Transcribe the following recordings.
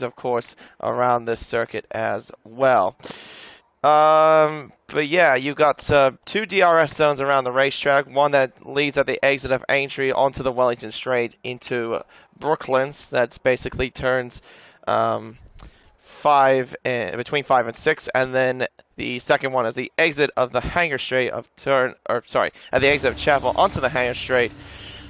of course, around this circuit as well. But yeah, you got two DRS zones around the racetrack. One that leads at the exit of Aintree onto the Wellington Straight into Brooklands. That's basically turns between 5 and 6, and then the second one is the exit of the Hangar Straight at the exit of Chapel onto the Hangar Straight,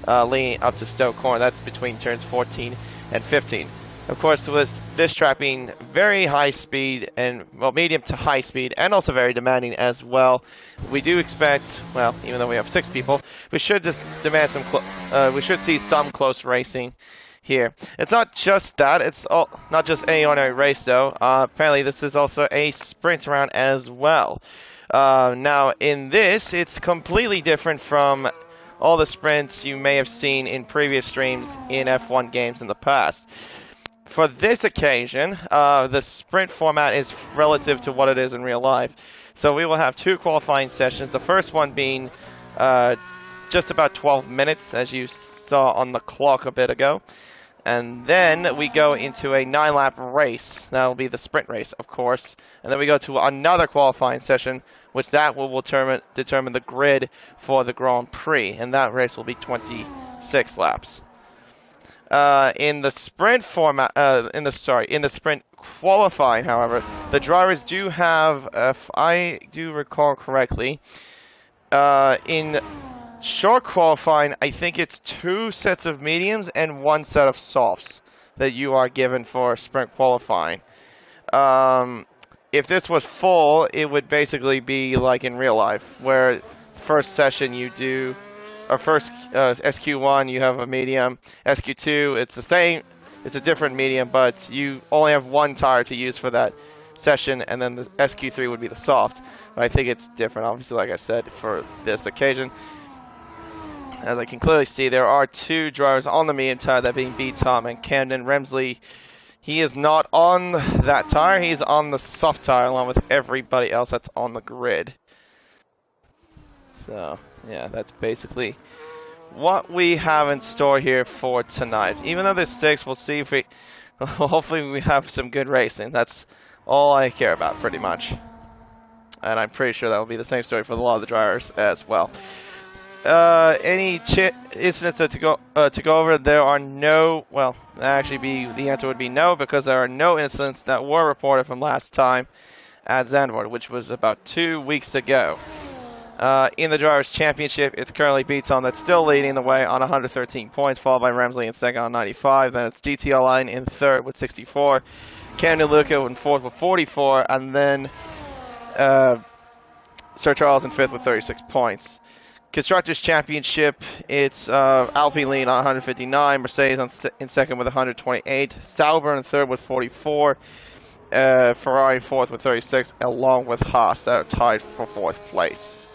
leading up to Stoke Corner. That's between turns 14 and 15. Of course, with this track being very high speed and, well, medium to high speed, and also very demanding as well, we do expect, well, even though we have 6 people, we should just demand we should see some close racing here. It's not just that, it's not just any ordinary race though. Apparently this is also a sprint round as well. Now in this, it's completely different from all the sprints you may have seen in previous streams in F1 games in the past. For this occasion, the sprint format is relative to what it is in real life. So we will have 2 qualifying sessions, the first one being just about 12 minutes, as you saw on the clock a bit ago. And then we go into a 9-lap race. That will be the sprint race, of course. And then we go to another qualifying session, which that will determine the grid for the Grand Prix. And that race will be 26 laps. In the sprint format, in the sprint qualifying, however, the drivers do have, if I do recall correctly, in short qualifying, I think it's 2 sets of mediums and 1 set of softs that you are given for sprint qualifying. If this was full, it would basically be like in real life, where first session you do, or first SQ1 you have a medium, SQ2 it's the same, it's a different medium, but you only have 1 tire to use for that session, and then the SQ3 would be the soft. But I think it's different, obviously, like I said, for this occasion. As I can clearly see, there are 2 drivers on the medium tire, that being B. Tom and Camden Remsley. He is not on that tire, he's on the soft tire along with everybody else that's on the grid. So, yeah, that's basically what we have in store here for tonight. Even though there's 6, we'll see if hopefully we have some good racing. That's all I care about, pretty much. And I'm pretty sure that will be the same story for a lot of the drivers as well. Any incidents to go over? There are no. Well, actually, the answer would be no, because there are no incidents that were reported from last time at Zandvoort, which was about 2 weeks ago. In the Drivers' Championship, it's currently Beaton that's still leading the way on 113 points, followed by Remsley in second on 95. Then it's GTL Line in third with 64. Camden Luca in fourth with 44. And then Sir Charles in fifth with 36 points. Constructors' Championship, it's Alpine leading on 159. Mercedes in second with 128. Sauber in third with 44. Ferrari in fourth with 36, along with Haas that are tied for fourth place.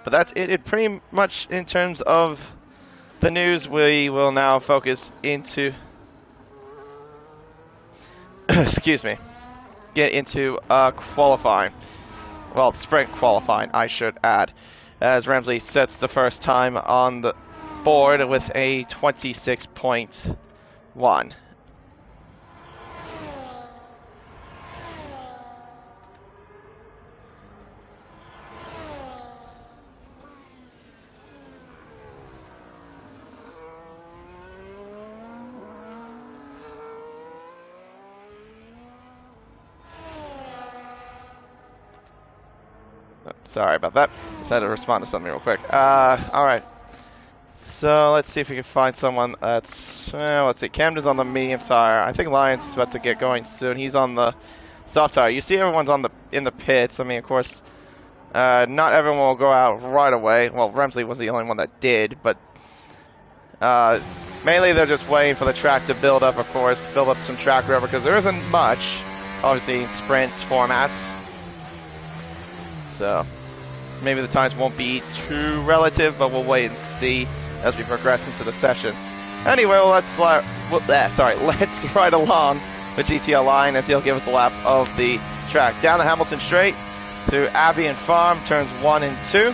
But that's it pretty much in terms of the news. We will now focus into excuse me, get into qualifying. Well, sprint qualifying, I should add, as Remsley sets the first time on the board with a 26.1. Sorry about that. Just had to respond to something real quick. Alright. So, let's see if we can find someone that's... let's see. Camden's on the medium tire. I think Lyons is about to get going soon. He's on the soft tire. You see everyone's in the pits. I mean, of course, not everyone will go out right away. Well, Remsley was the only one that did, but... mainly they're just waiting for the track to build up, of course. Build up some track rubber, because there isn't much, obviously, in sprint formats. So... maybe the times won't be too relative, but we'll wait and see as we progress into the session. Anyway, well, let's ride along the GTL line as he'll give us a lap of the track. Down the Hamilton Straight through Abbey and Farm, turns 1 and 2,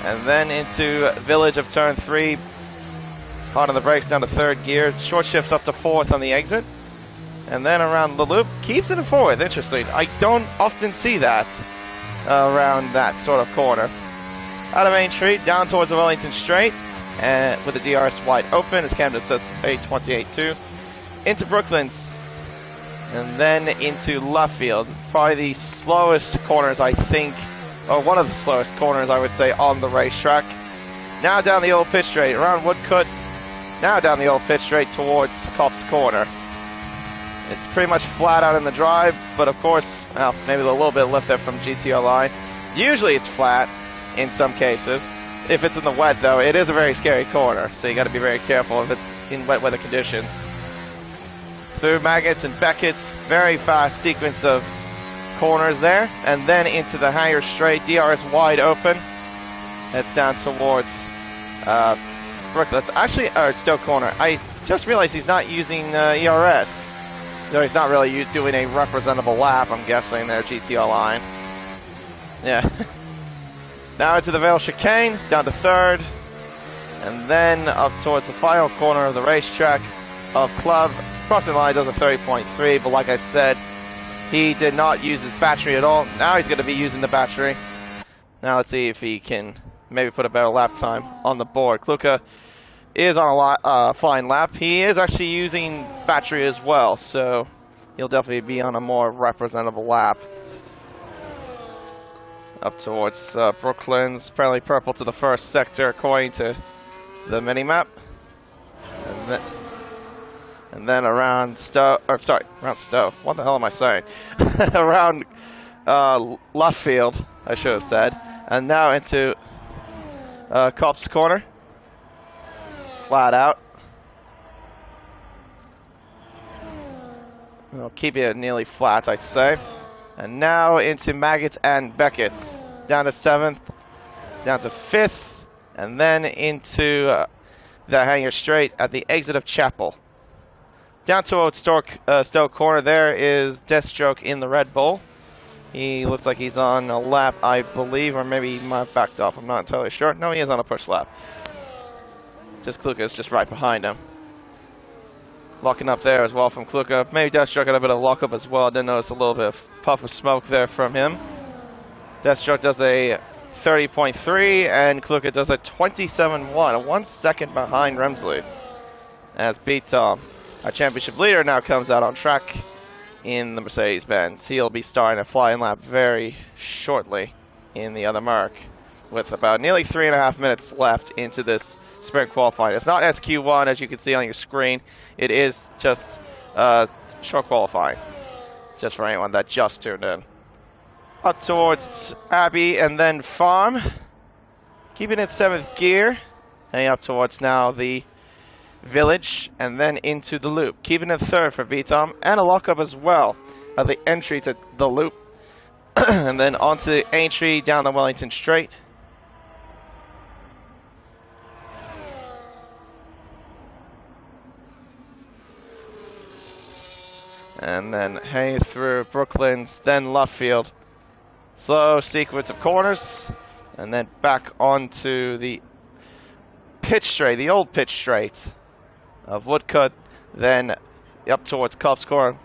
and then into Village of turn 3. Hard on the brakes down to third gear. Short shifts up to fourth on the exit. and then around the loop, keeps it forward. Interesting. I don't often see that around that sort of corner. Out of Main Street, down towards the Wellington Straight, and with the DRS wide open, as Camden says, a 28.2. Into Brooklands, and then into Luffield. Probably the slowest corners, I think, or one of the slowest corners, I would say, on the racetrack. Now down the old pit straight, around Woodcut. Now down the old pit straight towards Cops Corner. It's pretty much flat out in the drive, but of course, well, maybe a little bit lifted from GTR line. Usually it's flat in some cases. If it's in the wet, though, it is a very scary corner, so you got to be very careful if it's in wet weather conditions. Through Maggots and Beckett's, very fast sequence of corners there, and then into the Hanger Straight, DRS wide open. Heads down towards Brooklyn. Actually, Stoke Corner. I just realized he's not using ERS. So he's not really doing a representable lap, I'm guessing, there, GTR line. Yeah. Now into the Vale Chicane, down to third, and then up towards the final corner of the racetrack of Club. Crossing line does a 30.3, but like I said, he did not use his battery at all. Now he's going to be using the battery. Now let's see if he can maybe put a better lap time on the board. Kluka is on a fine lap. He is actually using battery as well, so he'll definitely be on a more representable lap. Up towards Brooklands, apparently purple to the first sector according to the mini-map. And then around Stowe, around Stowe. What the hell am I saying? Around Luffield, I should have said. And now into Cops Corner. Flat out. We'll keep it nearly flat, I'd say. And now into Maggots and Beckett's. Down to 7th, down to 5th, and then into the Hanger Straight at the exit of Chapel. Down towards Stoke Corner, there is Deathstroke in the Red Bull. He looks like he's on a lap, I believe, or maybe he might have backed off. I'm not entirely sure. No, he is on a push lap. Just Kluka's just right behind him. Locking up there as well from Kluka. Maybe Deathstroke got a bit of lockup as well. I did notice a little bit of puff of smoke there from him. Deathstroke does a 30.3 and Kluka does a 27.1, 1 second behind Remsley. As B-Tom, our championship leader, now comes out on track in the Mercedes-Benz. He'll be starting a flying lap very shortly in the other mark, with about nearly 3.5 minutes left into this sprint qualifying. It's not SQ1 as you can see on your screen. It is just short qualifying, just for anyone that just tuned in. Up towards Abbey and then Farm, keeping it 7th gear, heading up towards now the Village and then into the Loop, keeping it 3rd for VTOM, and a lockup as well at the entry to the Loop. And then onto Aintree down the Wellington Straight. And then heading through Brooklands, then Luffield. Slow sequence of corners, and then back onto the pitch straight, the old pitch straight of Woodcut, then up towards Cops Corner.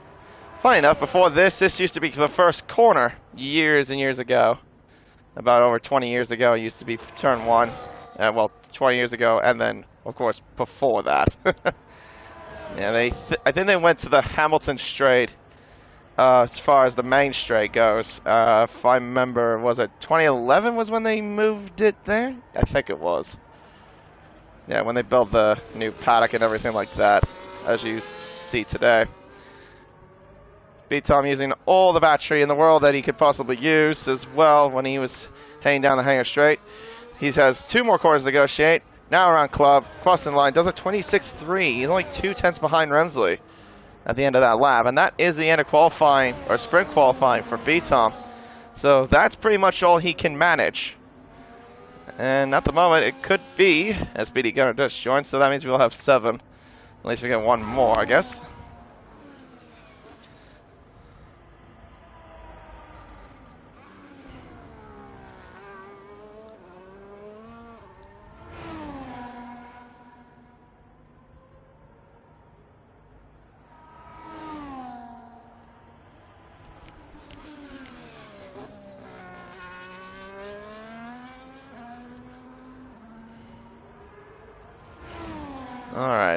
Funny enough, before this used to be the first corner years and years ago. About over 20 years ago, it used to be turn 1. Well, 20 years ago, and then, of course, before that. Yeah, I think they went to the Hamilton Straight as far as the main straight goes. If I remember, was it 2011 was when they moved it there? I think it was. Yeah, when they built the new paddock and everything like that, as you see today. B-Tom using all the battery in the world that he could possibly use as well when he was heading down the Hanger Straight. He has 2 more corners to negotiate. Now around Club, crossing the line, does a 26.3. He's only 2/10 behind Remsley at the end of that lap. And that is the end of qualifying, or sprint qualifying for B-Tom. So that's pretty much all he can manage. And at the moment, it could be, as BD Gunner does join, so that means we'll have 7. At least we get 1 more, I guess.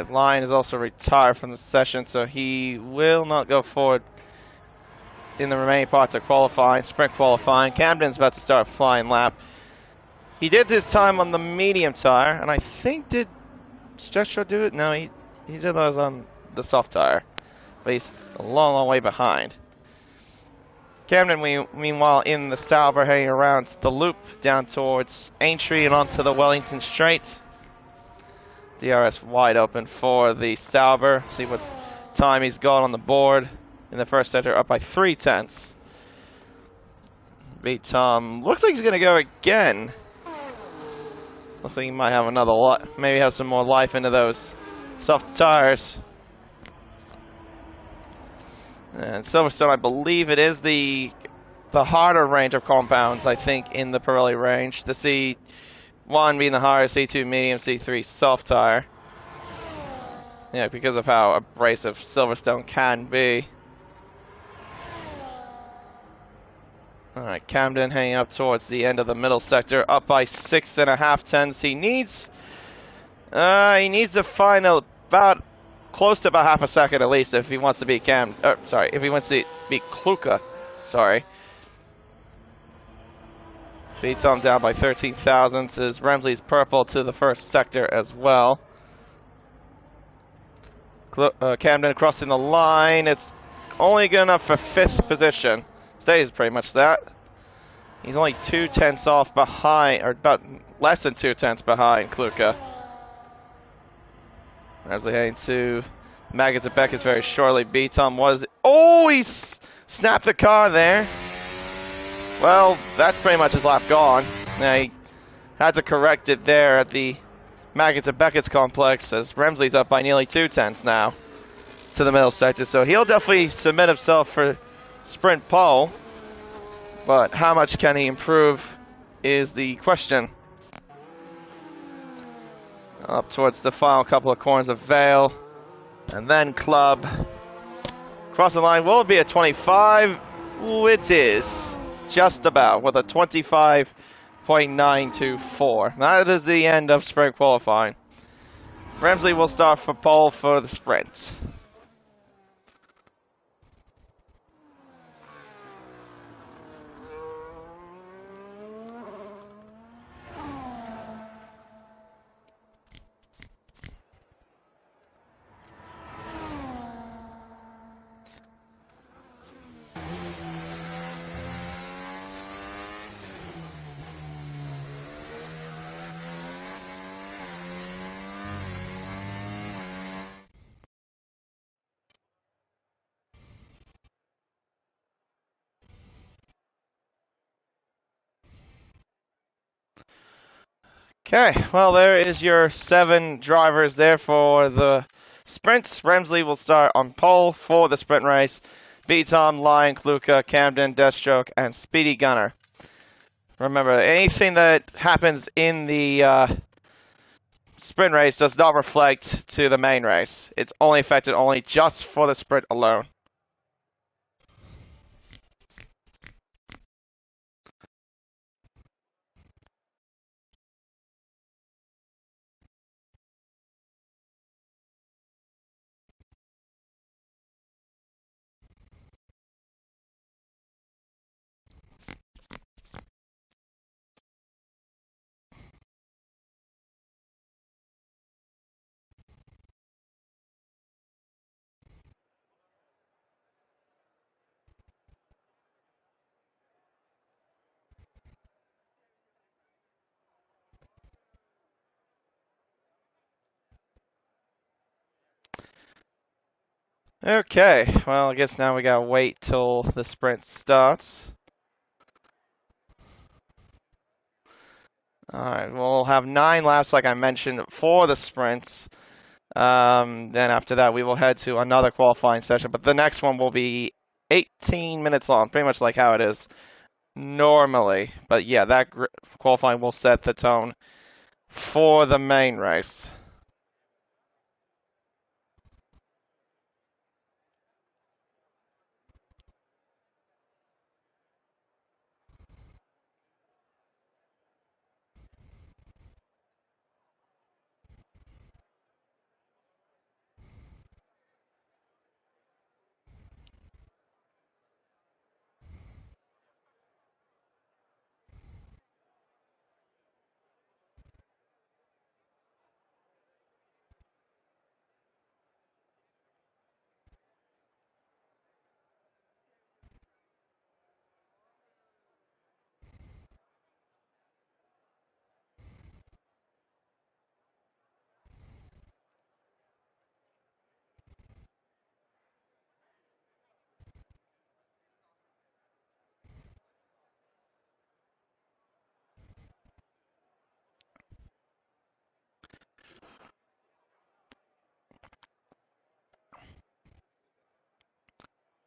Alright, Lion is also retired from the session, so he will not go forward in the remaining parts of qualifying, sprint qualifying. Camden's about to start a flying lap. He did this time on the medium tire, and I think did Stretcho do it? No, he did those on the soft tire, but he's a long, long way behind. Camden, meanwhile, in the Sauber, hanging around the loop down towards Aintree and onto the Wellington Straight. DRS wide open for the Sauber. See what time he's got on the board in the first sector, up by 3/10. Beat Tom. Looks like he's going to go again. Looks like he might have another lot. Maybe have some more life into those soft tires. And Silverstone, I believe it is the harder range of compounds, I think, in the Pirelli range. The C1 being the harder, C2 medium, C3 soft tire. Yeah, because of how abrasive Silverstone can be. Alright, Camden hanging up towards the end of the middle sector, up by 6.5 tenths. He needs to find about close to about half a second at least if he wants to beat if he wants to beat Kluka. Sorry. Beats him down by 13 thousandths as Remsley's purple to the first sector as well. Camden crossing the line. It's only good enough for 5th position. Stays pretty much that. He's only 2/10 off behind, or about less than 2/10 behind Kluka. Remsley heading to Maggots and Beckett's very shortly. B-Tom was... Oh, he snapped the car there. Well, that's pretty much his lap gone. Now, he had to correct it there at the Maggots and Beckett's complex as Remsley's up by nearly 2/10 now to the middle sector. So he'll definitely submit himself for sprint pole. But how much can he improve is the question. Up towards the final couple of corners of Vale. And then Club. Crossing the line, will it be a 25? Ooh, it is. Just about, with a 25.924. That is the end of sprint qualifying. Remsley will start for pole for the sprint. Okay, well, there is your 7 drivers there for the sprints. Remsley will start on pole for the sprint race. B-Tom, Lion, Kluka, Camden, Deathstroke, and Speedy Gunner. Remember, anything that happens in the sprint race does not reflect to the main race. It's only affected just for the sprint alone. Okay, well, I guess now we gotta wait till the sprint starts. Alright, we'll have 9 laps, like I mentioned, for the sprints. Then after that, we will head to another qualifying session, but the next one will be 18 minutes long, pretty much like how it is normally. But yeah, that qualifying will set the tone for the main race.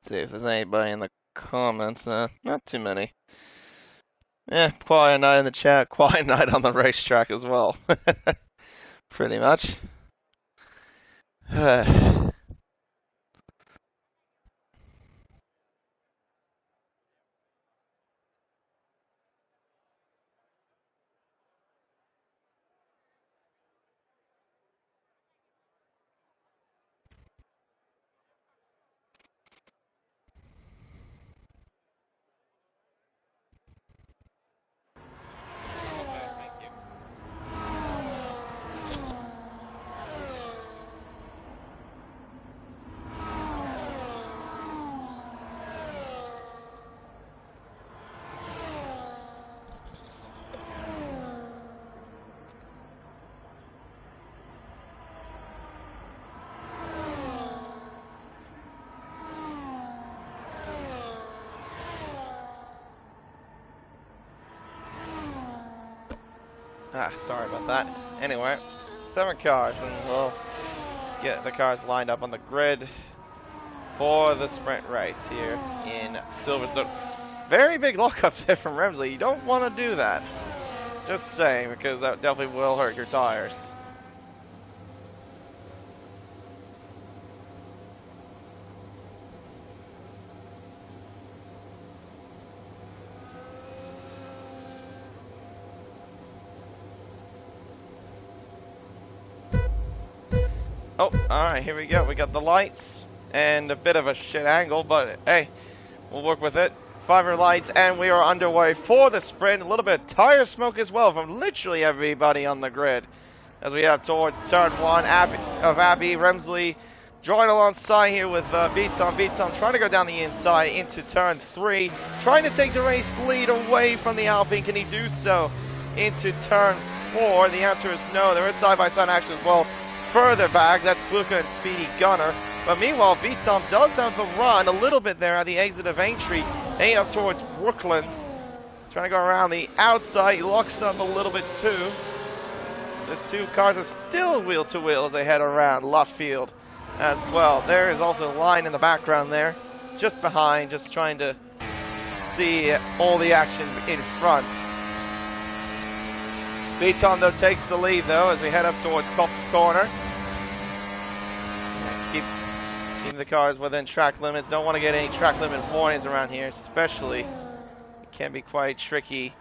See if there's anybody in the comments. Not too many. Quiet night in the chat, quiet night on the racetrack as well. Pretty much. Sorry about that. Anyway, 7 cars, and we'll get the cars lined up on the grid for the sprint race here in Silverstone. Very big lockup there from Remsley. You don't want to do that. Just saying, because that definitely will hurt your tires. Oh, alright, here we go. We got the lights and a bit of a shit angle, but hey, we'll work with it. 5 lights, and we are underway for the sprint. A little bit of tire smoke as well from literally everybody on the grid. As we have towards turn 1 of Abby, Remsley drawing alongside here with Beatom. Beatom trying to go down the inside into turn 3, trying to take the race lead away from the Alpine. Can he do so into turn 4? The answer is no. There is side-by-side action as well. Further back, that's Luca and Speedy Gunner. But meanwhile, Beatom does have the run a little bit there at the exit of Aintree, heading up towards Brooklands. Trying to go around the outside, he locks up a little bit too. The 2 cars are still wheel to wheel as they head around Lutfield as well. There is also a line in the background there, just behind, just trying to see all the action in front. Beatom though takes the lead though as we head up towards Cops Corner. Keep the cars within track limits. Don't want to get any track limit warnings around here, especially. It can be quite tricky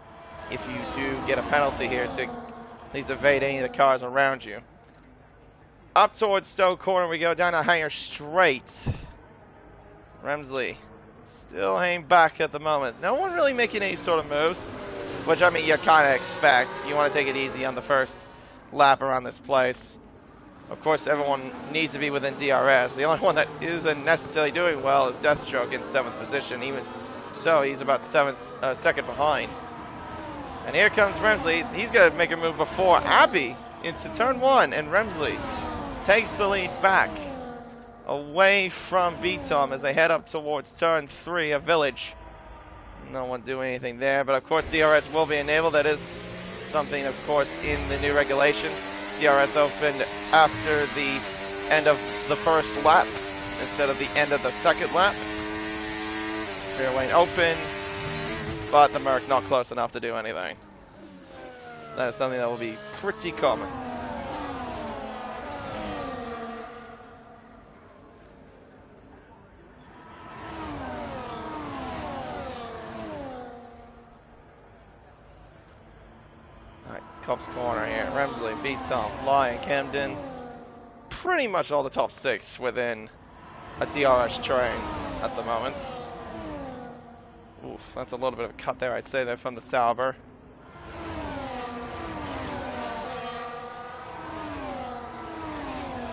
if you do get a penalty here to at least evade any of the cars around you. Up towards Stowe Corner we go, down to Hanger Straight. Remsley still hanging back at the moment. No one really making any sort of moves, which I mean you kind of expect. You want to take it easy on the first lap around this place. Of course, everyone needs to be within DRS. The only one that isn't necessarily doing well is Deathstroke in 7th position. Even so, he's about 2nd behind. And here comes Remsley. He's going to make a move before Abbey into turn 1, and Remsley takes the lead back away from Beatom as they head up towards turn 3 of Village. No one doing anything there, but of course DRS will be enabled. That is something, of course, in the new regulations. DRS opened after the end of the first lap instead of the end of the 2nd lap. Rear lane open, but the Merc not close enough to do anything. That is something that will be pretty common. Cops Corner here. Remsley, Beatom, Lyon, Camden. Pretty much all the top 6 within a DRS train at the moment. Oof, that's a little bit of a cut there, I'd say, there from the Sauber.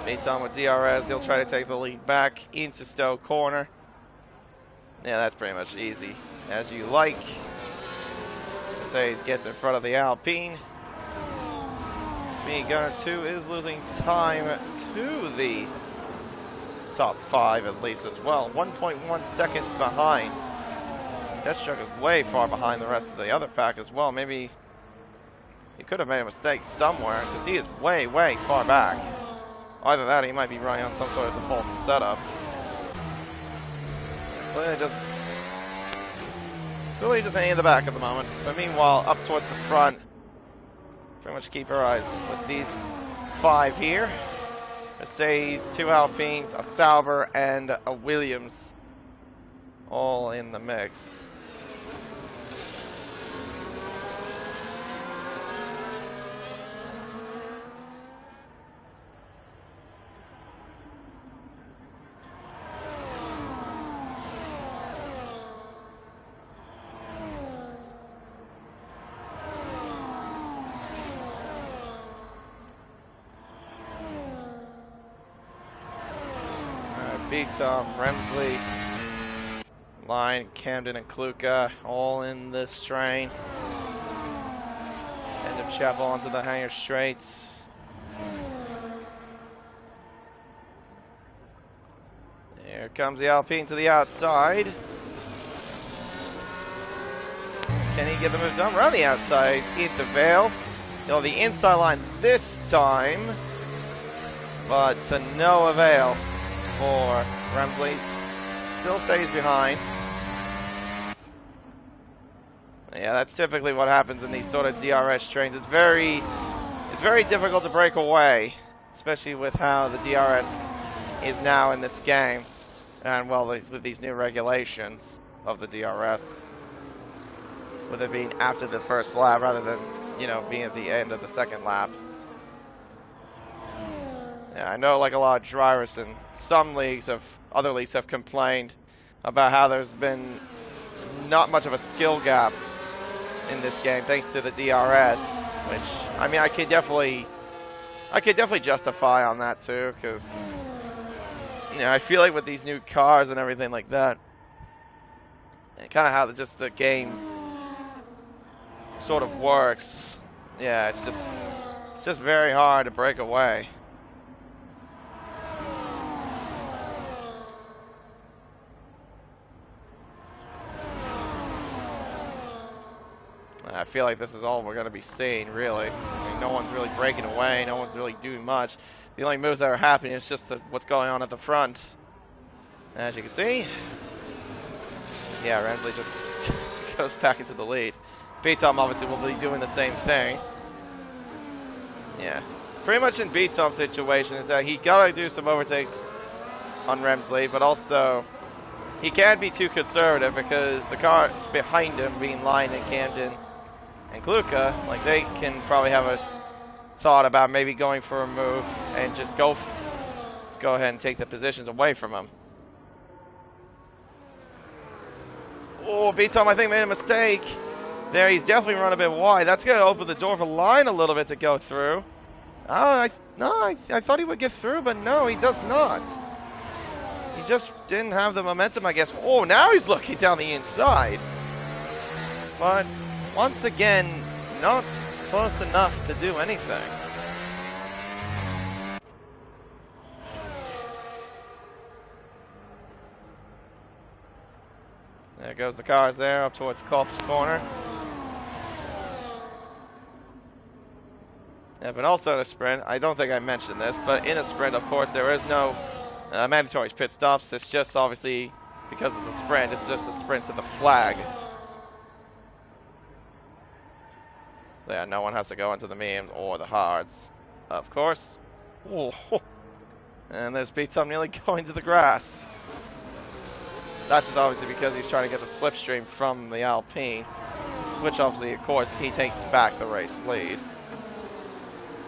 Beatom with DRS. He'll try to take the lead back into Stowe Corner. Yeah, that's pretty much easy as you like. Mercedes gets in front of the Alpine. Gunner 2 is losing time to the top 5 at least as well. 1.1 seconds behind. Deathstroke is way far behind the rest of the other pack as well. Maybe he could have made a mistake somewhere because he is way, way far back. Either that or he might be running on some sort of default setup. Clearly just hanging in the back at the moment. But meanwhile, up towards the front, pretty much keep our eyes with these 5 here. Mercedes, 2 Alpines, a Sauber, and a Williams, all in the mix. Tom, Remsley, Line, Camden, and Kluka all in this train. End of Chapel onto the Hanger Straits. Here comes the Alpine to the outside. Can he get the move done? Around the outside into Vale. They'll the inside line this time, but to no avail for Remsley. Still stays behind. Yeah, that's typically what happens in these sort of DRS trains. It's very difficult to break away, especially with how the DRS is now in this game, and well, with these new regulations of the DRS, with it being after the first lap rather than, you know, being at the end of the second lap. Yeah, I know, like, a lot of drivers in some leagues other leagues have complained about how there's been not much of a skill gap in this game thanks to the DRS, which, I mean, I could definitely justify on that too, because, you know, I feel like with these new cars and everything like that, and kind of how just the game sort of works, yeah, it's just very hard to break away. I feel like this is all we're going to be seeing, really. I mean, no one's really breaking away. No one's really doing much. The only moves that are happening is just what's going on at the front. As you can see. Yeah, Remsley just goes back into the lead. B-Tom obviously will be doing the same thing. Yeah. Pretty much in B-Tom's situation is that he got to do some overtakes on Remsley, but also he can't be too conservative because the cars behind him, being Lyon and Camden and Kluka, like, they can probably have a thought about maybe going for a move and just go ahead and take the positions away from him. Oh, B-Tom, I think, made a mistake. There, he's definitely run a bit wide. That's going to open the door for Lyon a little bit to go through. I thought he would get through, but no, he does not. He just didn't have the momentum, I guess. Oh, now he's looking down the inside. But once again, not close enough to do anything. There goes the cars there, up towards Culp's corner. Yeah, but also in a sprint, I don't think I mentioned this, but in a sprint, of course, there is no mandatory pit stops. It's just obviously, because it's a sprint, it's just a sprint to the flag. Yeah, no one has to go into the mediums or the hards, of course. Oh, and there's B-Tom nearly going to the grass. That's just obviously because he's trying to get the slipstream from the Alpine, which obviously, of course, he takes back the race lead.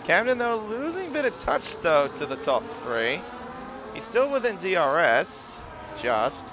Camden, though, losing a bit of touch, though, to the top 3. He's still within DRS, just.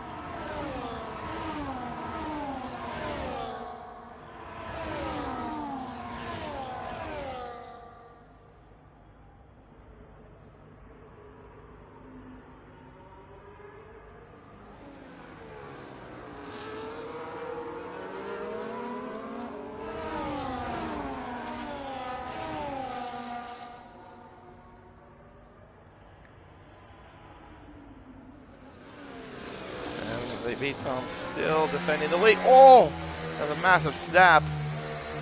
B-Tom still defending the lead. Oh! That's a massive snap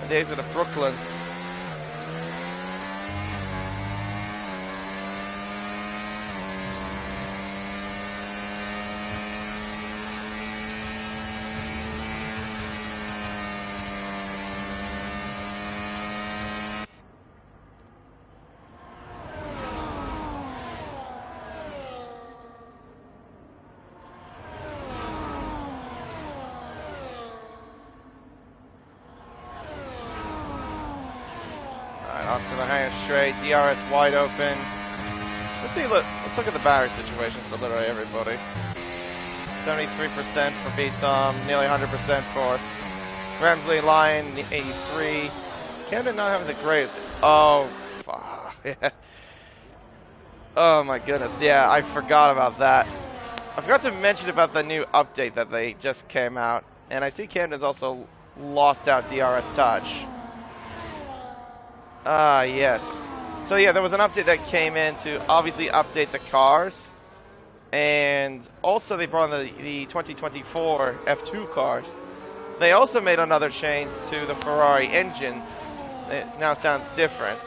at the exit of Brooklyn. onto the hanger straight. DRS wide open. Let's look at the battery situations for literally everybody. 73% for B-Tom, nearly 100% for Remsley, Lion, 83. Camden not having the greatest. Oh, fuck. Yeah. Oh my goodness. Yeah, I forgot about that. I forgot to mention about the new update that they just came out. And I see Camden's also lost out DRS touch. Ah, yes. So yeah, there was an update that came in to obviously update the cars. And also they brought in the 2024 F2 cars. They also made another change to the Ferrari engine. It now sounds different.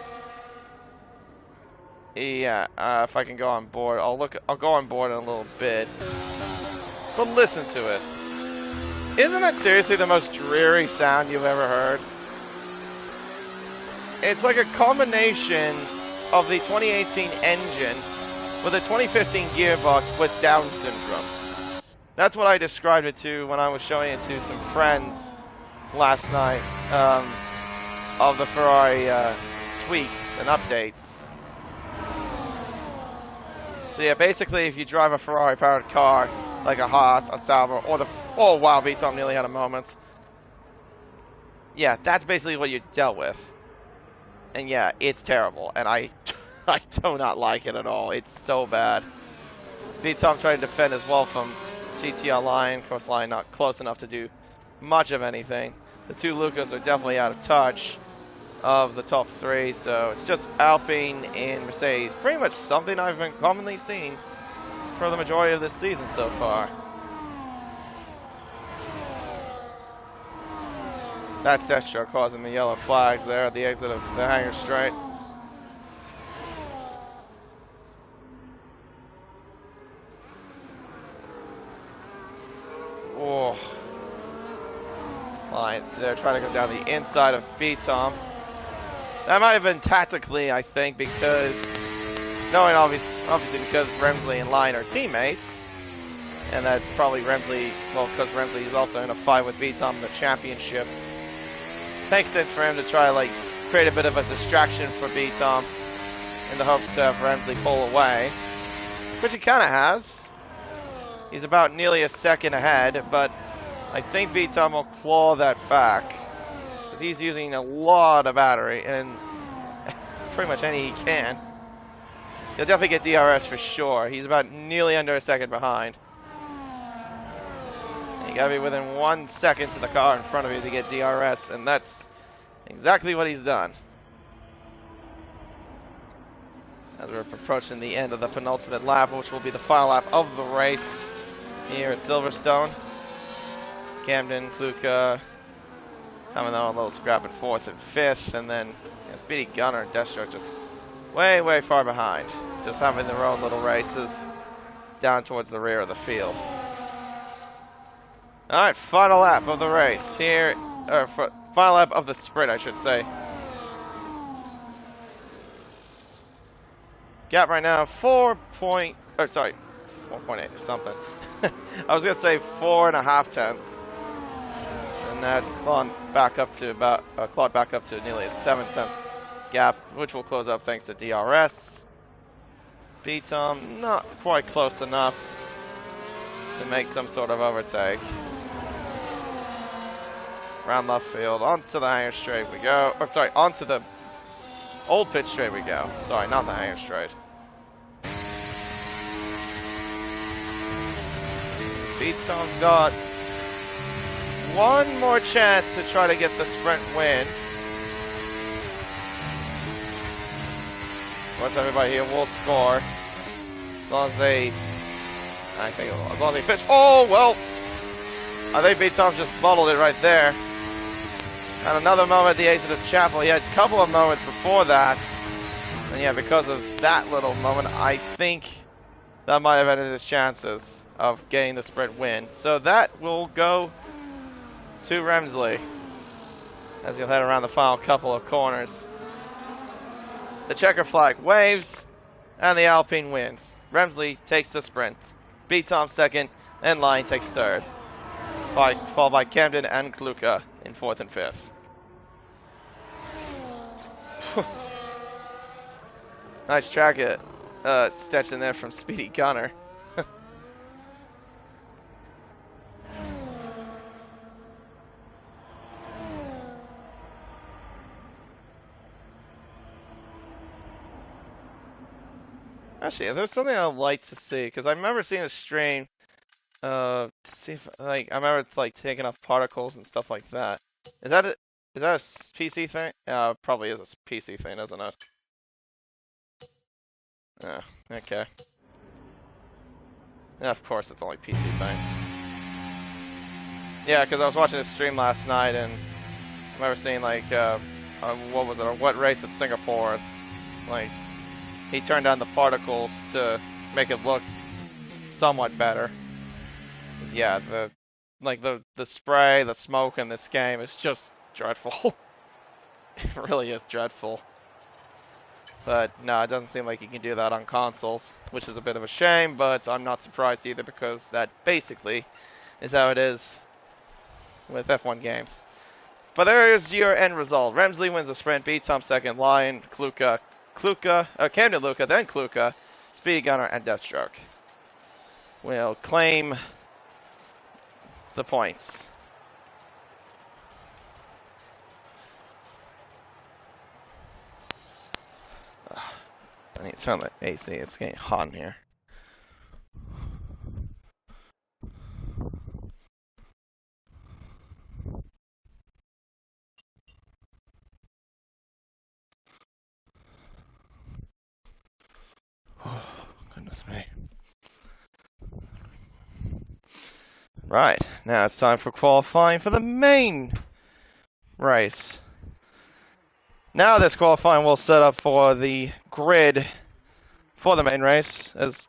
Yeah, if I can go on board, I'll go on board in a little bit. But listen to it. Isn't that seriously the most dreary sound you've ever heard? It's like a combination of the 2018 engine with a 2015 gearbox with Down syndrome. That's what I described it to when I was showing it to some friends last night of the Ferrari tweaks and updates. So yeah, basically if you drive a Ferrari powered car like a Haas, a Sauber, or oh wow, V-Tom nearly had a moment. Yeah, that's basically what you dealt with. And yeah, it's terrible, and I do not like it at all. It's so bad. V-Tom trying to defend as well from GTR line. Of course, line not close enough to do much of anything. The two Lucas are definitely out of touch of the top three, so it's just Alpine and Mercedes. Pretty much something I've been commonly seeing for the majority of this season so far. That's Destro causing the yellow flags there at the exit of the hangar straight. Oh. Line. They're trying to go down the inside of B-Tom. That might have been tactically, I think, because knowing obviously because Remsley and Line are teammates. And that probably Remsley, well, because Remsley is also in a fight with B-Tom in the championship. Makes sense for him to try to like create a bit of a distraction for B-Tom in the hopes to have Remsley pull away, which he kind of has. He's about nearly a second ahead, but I think B-Tom will claw that back because he's using a lot of battery and pretty much any he can. He'll definitely get DRS for sure. He's about nearly under a second behind. You gotta be within 1 second to the car in front of you to get DRS, and that's exactly what he's done. As we're approaching the end of the penultimate lap, which will be the final lap of the race here at Silverstone. Camden, Kluka, coming on a little scrap at 4th and 5th, and then Speedy Gunner and Destro just way, way far behind. Just having their own little races down towards the rear of the field. Alright, final lap of the race here, or final lap of the sprint, I should say. Gap right now, 4.8 or something. I was going to say 4.5 tenths. And that's clawed back up to nearly a 7-tenth gap, which will close up thanks to DRS. B-Tom, not quite close enough to make some sort of overtake. Round left field, onto the hangar straight we go. Or sorry, onto the old pit straight we go. Sorry, not the hangar straight. B-Tom's got one more chance to try to get the sprint win. Of course, everybody here will score as long as they, as long as they finish. Oh well, I think B-Tom just bottled it right there. And another moment at the exit of Chapel. He had a couple of moments before that. And yeah, because of that little moment, I think that might have ended his chances of getting the sprint win. So that will go to Remsley as he'll head around the final couple of corners. The checker flag waves, and the Alpine wins. Remsley takes the sprint. B-Tom second, and Line takes third. Followed by Camden and Kluka in 4th and 5th. Nice track it. Stitch in there from Speedy Gunner. Actually, there's something I'd like to see, because I remember seeing a stream, to see if, like, I remember it's, like, taking off particles and stuff like that. Is that a PC thing? Probably is a PC thing, isn't it? Oh, okay. Yeah, of course it's only PC thing. Yeah, because I was watching a stream last night, and I remember seeing, like, what was it, a wet race at Singapore, like, he turned on the particles to make it look somewhat better. Yeah, the spray, the smoke in this game is just dreadful. It really is dreadful. But no, it doesn't seem like you can do that on consoles, which is a bit of a shame, but I'm not surprised either because that basically is how it is with F1 games. But there is your end result. Remsley wins the sprint, beats Tom second, Lion, Camden Luca, then Kluka, Speedy Gunner, and Deathstroke will claim the points. I need to turn the AC. It's getting hot in here. Oh, goodness me. Right, now it's time for qualifying for the main race. Now this qualifying will set up for the grid for the main race as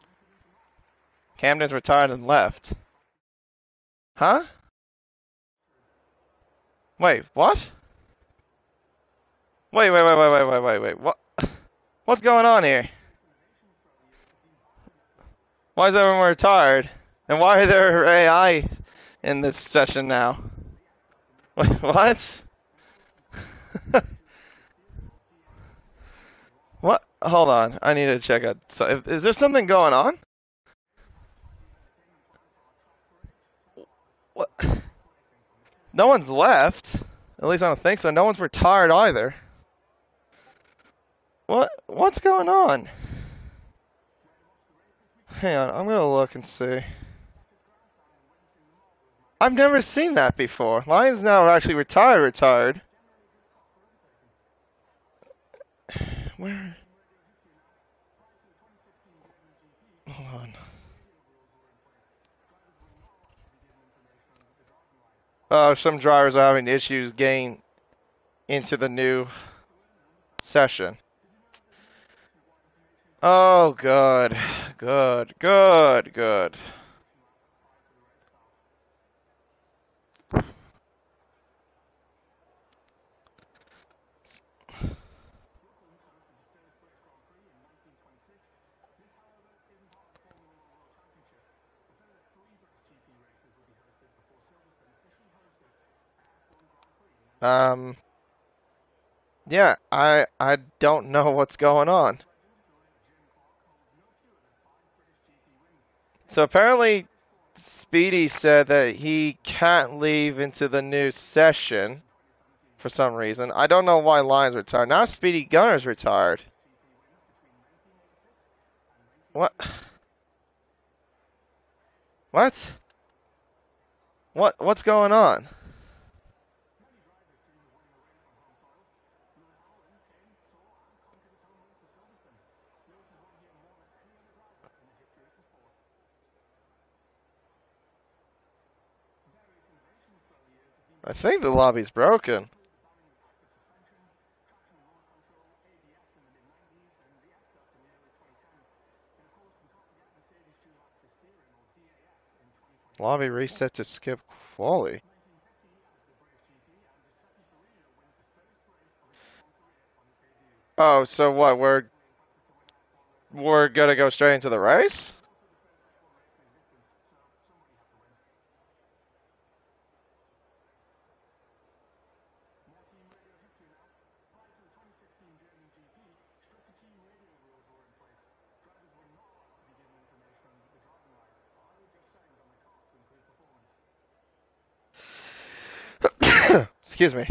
Camden's retired and left. Huh? Wait, what? Wait, what? What's going on here? Why is everyone retired? And why are there AI in this session now? Wait, what? What? Hold on. I need to check out. So, is there something going on? What? No one's left. At least I don't think so. No one's retired either. What's going on? Hang on. I'm gonna look and see. I've never seen that before. Lion's now actually retired. Where? Hold on. Some drivers are having issues getting into the new session. Oh, good. Yeah, I don't know what's going on. So apparently Speedy said that he can't leave into the new session for some reason. I don't know why Lion's retired. Now Speedy Gunner's retired. What? What? What's going on? I think the lobby's broken. Lobby reset to skip quali. Oh, so what? We're gonna go straight into the race? Excuse me.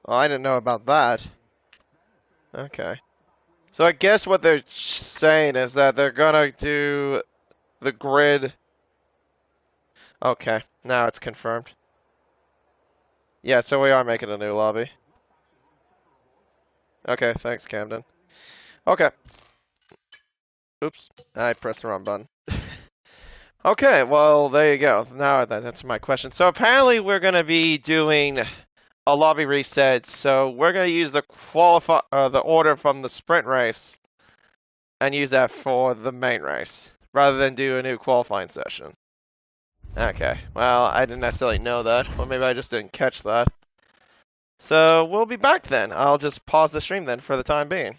Oh, I didn't know about that. Okay. So I guess what they're saying is that they're gonna do the grid. Okay, now it's confirmed. Yeah, so we are making a new lobby. Okay, thanks, Camden. Okay. Oops, I pressed the wrong button. Okay, well, there you go. Now that's my question. So apparently we're going to be doing a lobby reset. So we're going to use the order from the sprint race and use that for the main race rather than do a new qualifying session. Okay, well, I didn't necessarily know that, or maybe I just didn't catch that. So we'll be back then. I'll just pause the stream then for the time being.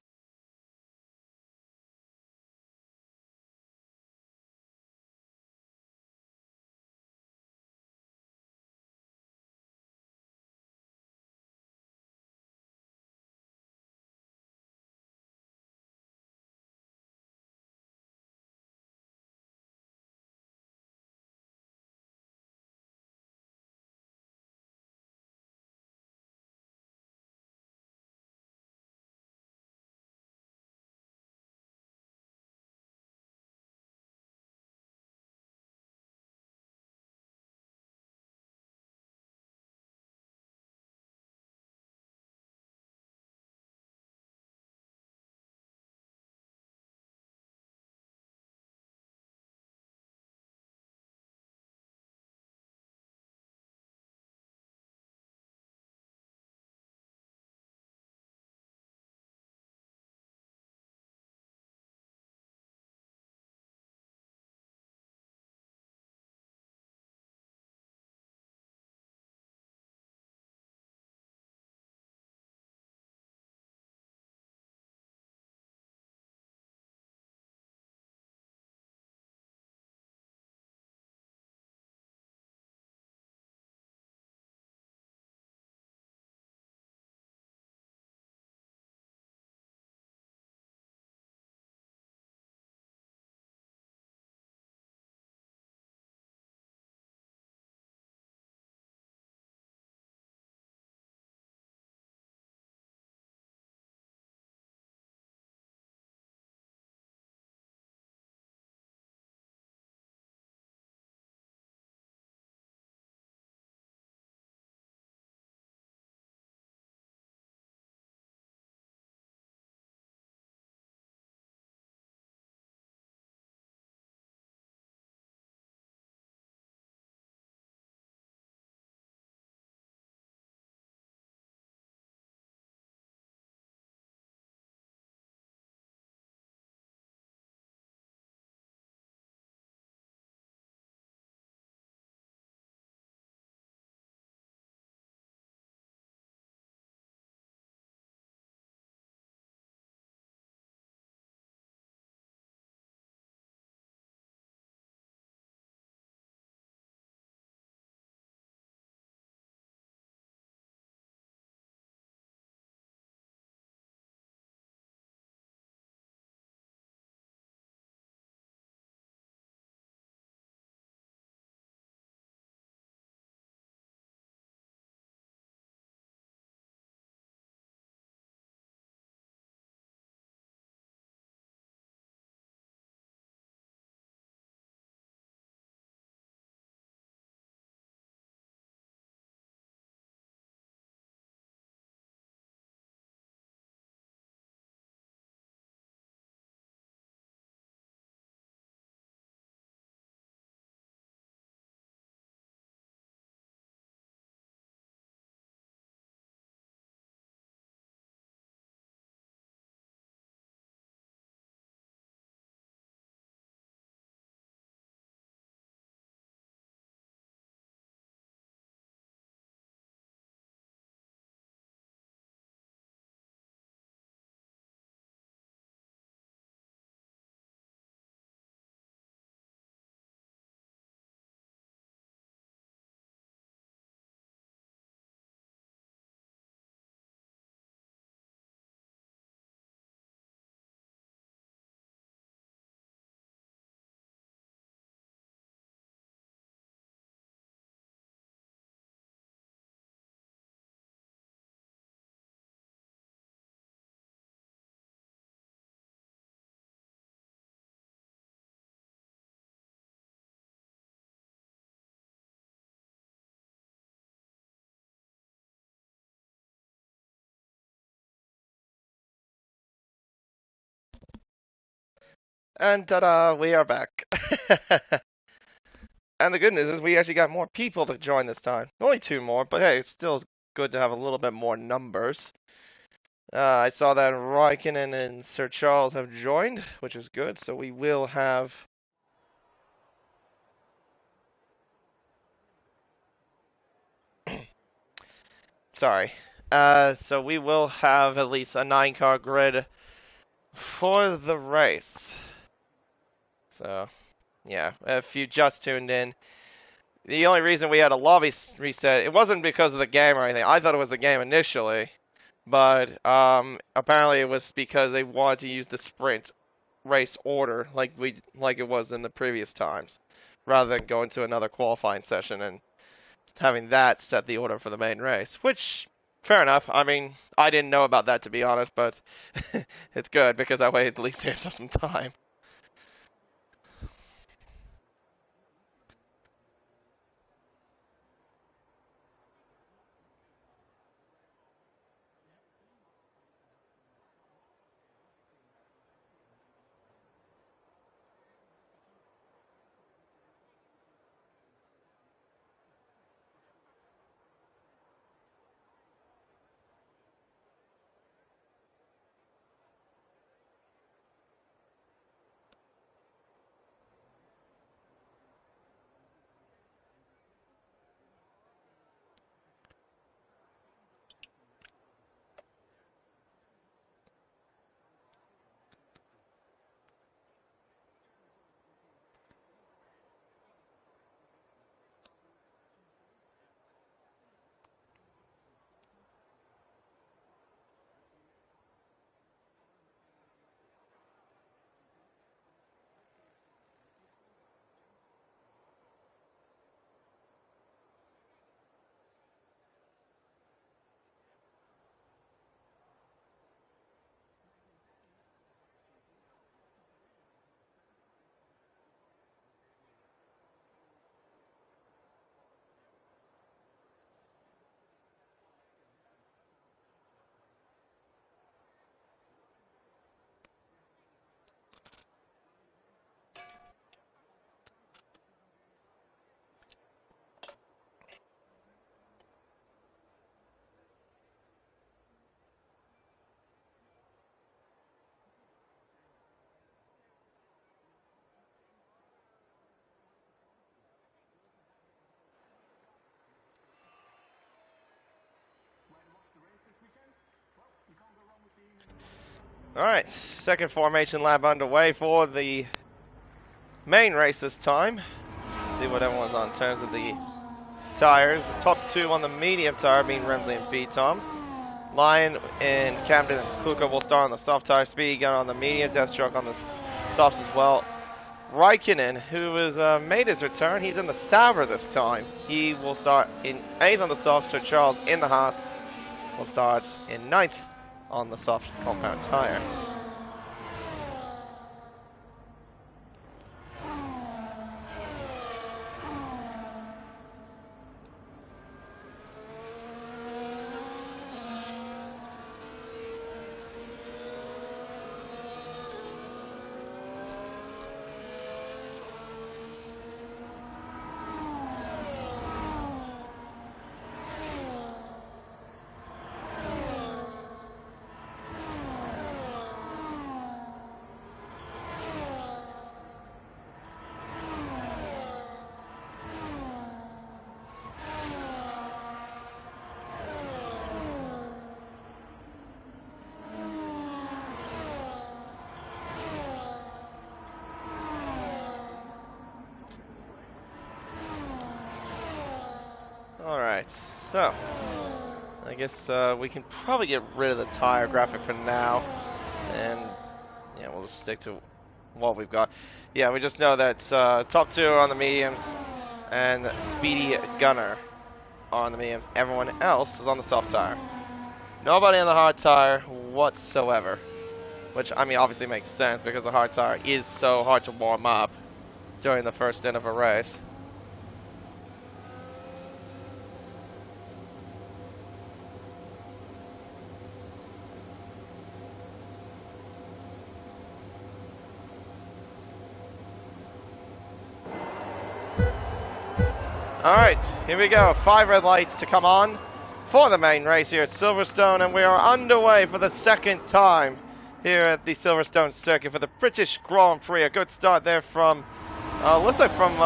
And ta-da, we are back. And the good news is we actually got more people to join this time. Only two more, but hey, it's still good to have a little bit more numbers. I saw that Raikkonen and Sir Charles have joined, which is good. So we will have... Sorry. So we will have at least a 9-car grid for the race. So, yeah, if you just tuned in, the only reason we had a lobby reset, it wasn't because of the game or anything. I thought it was the game initially, but apparently it was because they wanted to use the sprint race order like it was in the previous times, rather than going to another qualifying session and having that set the order for the main race. Which, fair enough. I mean, I didn't know about that to be honest, but it's good because that way at least saves us some time. Alright, second formation lap underway for the main race this time. See what everyone's on in terms of the tires. The top two on the medium tire being Remsley and B-Tom. Lion and Camden and Kuka will start on the soft tire. Speedy Gun on the medium. Deathstroke on the softs as well. Raikkonen, who has made his return, he's in the Sauber this time. He will start in 8th on the softs. So Charles in the Haas will start in 9th on the soft compound tire. Alright, so I guess we can probably get rid of the tire graphic for now, and yeah, we'll just stick to what we've got. Yeah, we just know that top two are on the mediums, and Speedy Gunner on the mediums. Everyone else is on the soft tire. Nobody on the hard tire whatsoever, which I mean obviously makes sense because the hard tire is so hard to warm up during the first stint of a race. Alright, here we go. 5 red lights to come on for the main race here at Silverstone, and we are underway for the second time here at the Silverstone circuit for the British Grand Prix. A good start there from, looks like from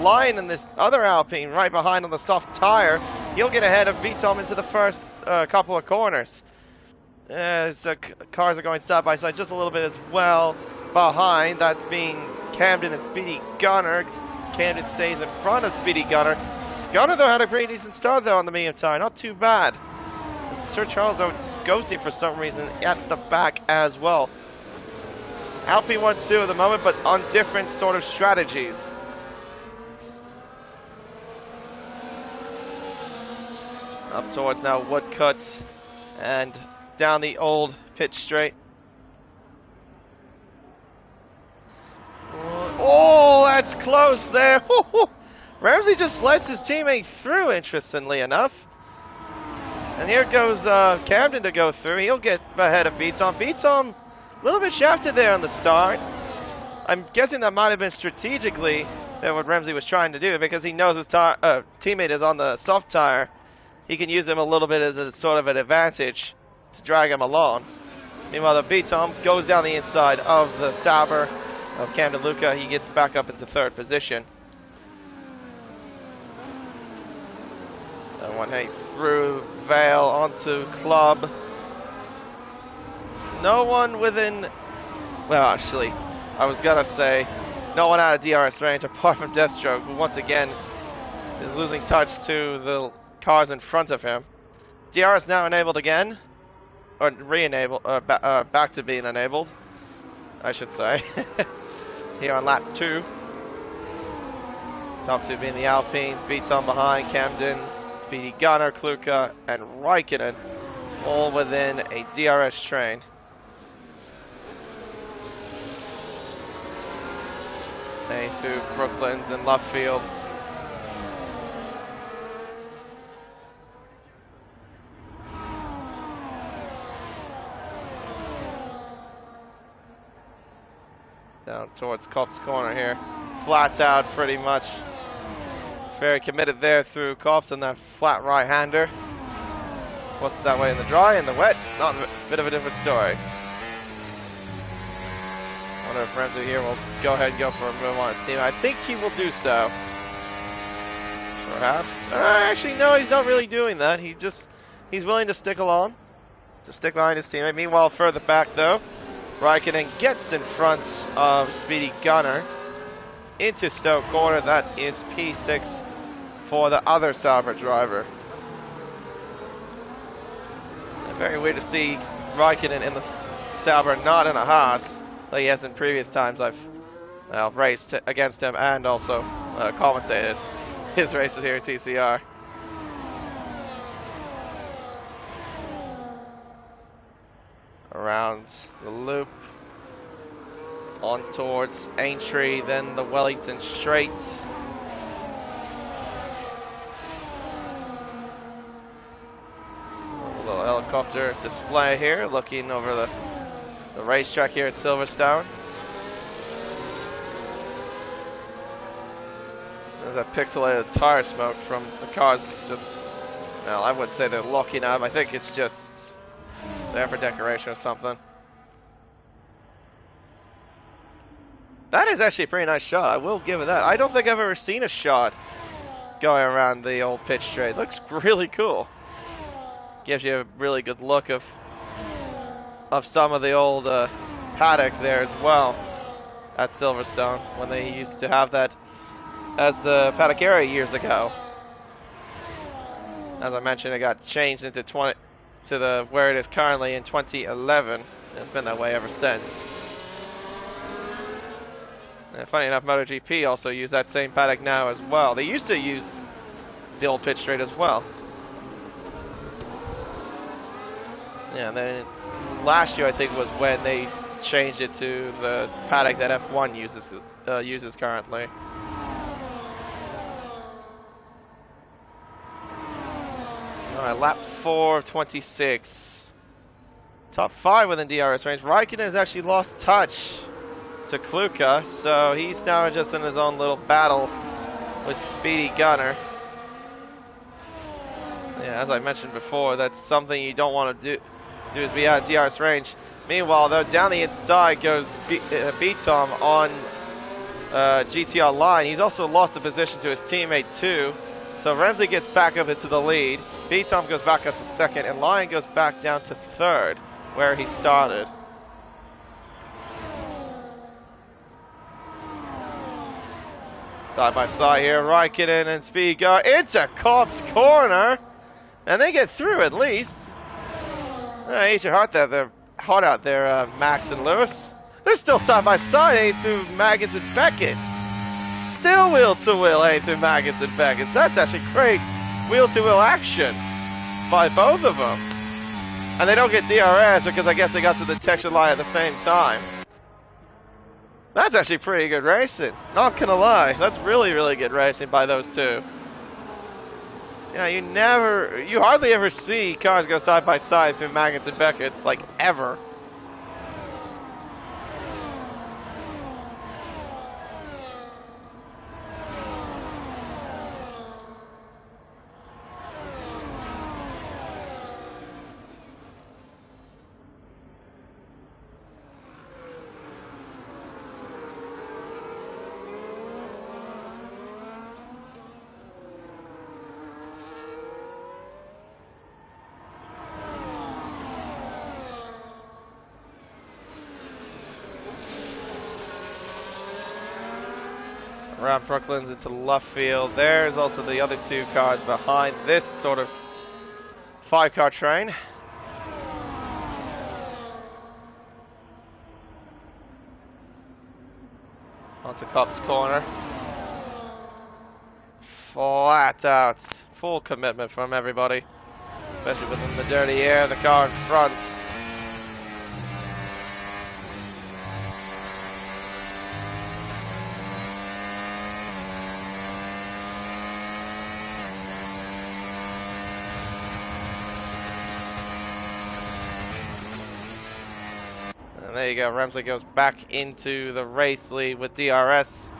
Lion in this other Alpine right behind on the soft tire. He'll get ahead of Vitom into the first couple of corners. As the cars are going side by side just a little bit as well behind. That's being Camden and Speedy Gunner. Camden stays in front of Speedy Gunner. Gunner, though, had a pretty decent start, though, on the medium tire. Not too bad. Sir Charles, though, ghosting for some reason at the back as well. Alpine 1-2 at the moment, but on different sort of strategies. Up towards now Woodcut and down the old pitch straight. Oh, that's close there. Ramsey just lets his teammate through, interestingly enough. And here goes Camden to go through. He'll get ahead of Vitom. Vitom, a little bit shafted there on the start. I'm guessing that might have been strategically what Ramsey was trying to do, because he knows his teammate is on the soft tire. He can use him a little bit as a sort of an advantage to drag him along. Meanwhile, the Vitom goes down the inside of the Sauber of Camden Luca. He gets back up into third position. And 1-8 through Vale onto Club. No one within, well, actually, I was gonna say no one out of DRS range apart from Deathstroke, who once again is losing touch to the cars in front of him. DRS now enabled again, or re-enabled, back to being enabled, I should say. Here on lap 2. Top 2 being the Alpines, Vitom behind, Camden, Speedy Gunner, Kluka, and Raikkonen, all within a DRS train. Staying through Brooklands and Lovefield. Down towards Cops Corner here. Flat out pretty much. Very committed there through Cops and that flat right-hander. What's it that way in the dry and the wet? Not a bit of a different story. I wonder if Ramsey here will go ahead and go for a move on his team. I think he will do so. Perhaps. Actually, no, he's not really doing that. He's willing to stick along. To stick behind his teammate. Meanwhile, further back though, Raikkonen gets in front of Speedy Gunner into Stoke Corner. That is P6 for the other Sauber driver. Very weird to see Raikkonen in the Sauber, not in a Haas, like he has in previous times I've raced against him and also commentated his races here at TCR. Around the loop, on towards Aintree, then the Wellington Straight. A little helicopter display here, looking over the racetrack here at Silverstone. There's that pixelated tire smoke from the cars. Just, well, I wouldn't say they're locking up. I think it's just there for decoration or something. That is actually a pretty nice shot. I will give it that. I don't think I've ever seen a shot going around the old pitch straight. Looks really cool. Gives you a really good look of some of the old paddock there as well at Silverstone when they used to have that as the paddock area years ago. As I mentioned, it got changed into where it is currently in 2011. It's been that way ever since. And funny enough, MotoGP also use that same paddock now as well. They used to use the old pitch straight as well. Yeah, and then last year I think was when they changed it to the paddock that F1 uses currently. Alright, lap 4 of 26. Top 5 within DRS range. Raikkonen has actually lost touch to Kluka, so he's now just in his own little battle with Speedy Gunner. Yeah, as I mentioned before, that's something you don't want to do is be out of DRS range. Meanwhile, though, down the inside goes B-Tom on GTR line. He's also lost the position to his teammate too. So Remsley gets back up into the lead. B-Tom goes back up to second, and Lion goes back down to third, where he started. Side by side here, Raikkonen and Speedgar into Cobb's corner, and they get through at least. Eat your heart out there, Max and Lewis. They're still side by side, heading through Maggins and Beckett. Still wheel to wheel, heading through Maggins and Beckett. That's actually great wheel to wheel action by both of them. And they don't get DRS because I guess they got to the detection line at the same time. That's actually pretty good racing. Not gonna lie, that's really, really good racing by those two. Yeah, you hardly ever see cars go side by side through Maggins and Beckett's, like, ever. Around Brooklands into left field. There's also the other two cars behind this sort of 5-car train. Onto Cobb's corner. Flat out. Full commitment from everybody. Especially within the dirty air, the car in front. And there you go, Remsley goes back into the race lead with DRS.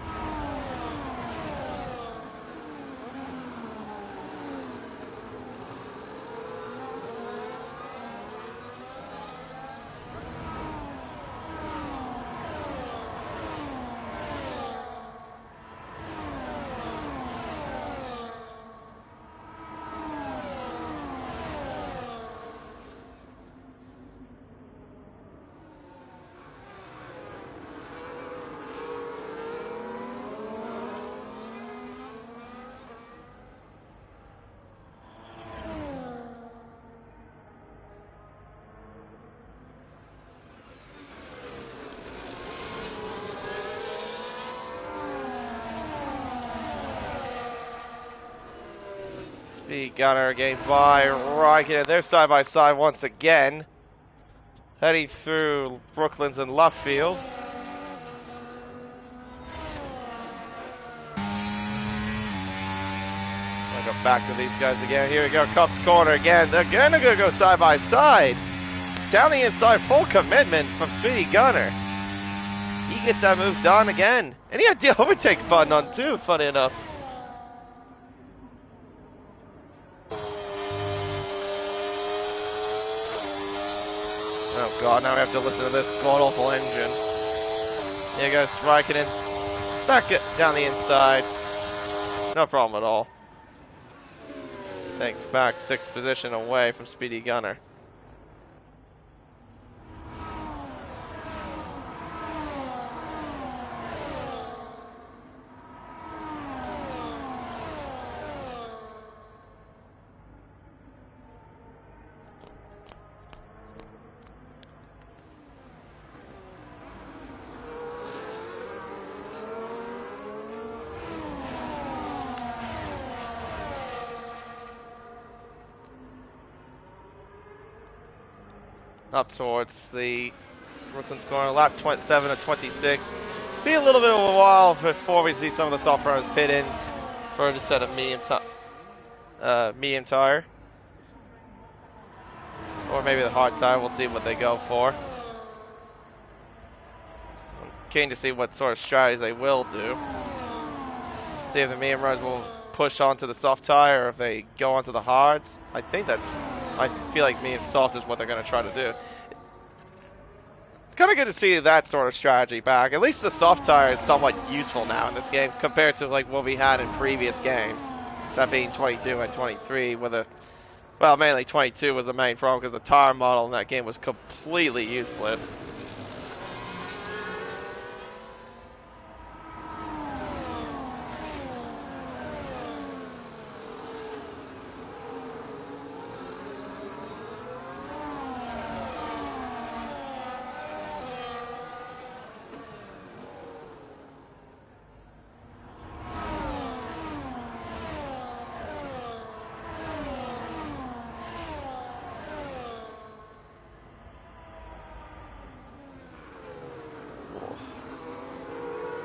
Gunner again by Raikkonen. They're side by side once again, heading through Brooklands and Luffield. I'll go back to these guys again. Here we go, Cup's corner again. They're gonna go side by side. Down the inside, full commitment from Speedy Gunner. He gets that move done again. And he had the overtake button on too, funny enough. Oh god, now we have to listen to this god-awful engine. Here goes Raikkonen. Back it down the inside. No problem at all. Takes back 6th position away from Speedy Gunner. Up towards the Brooklyn's corner, lap 27 of 26. Be a little bit of a while before we see some of the soft runners pit in for a set of medium tire. Or maybe the hard tire, we'll see what they go for. I'm keen to see what sort of strategies they will do. See if the medium runners will push onto the soft tire or if they go onto the hards. I feel like me and soft is what they're going to try to do. It's kind of good to see that sort of strategy back. At least the soft tire is somewhat useful now in this game compared to like what we had in previous games. That being 22 and 23 with a, well, mainly 22 was the main problem because the tire model in that game was completely useless.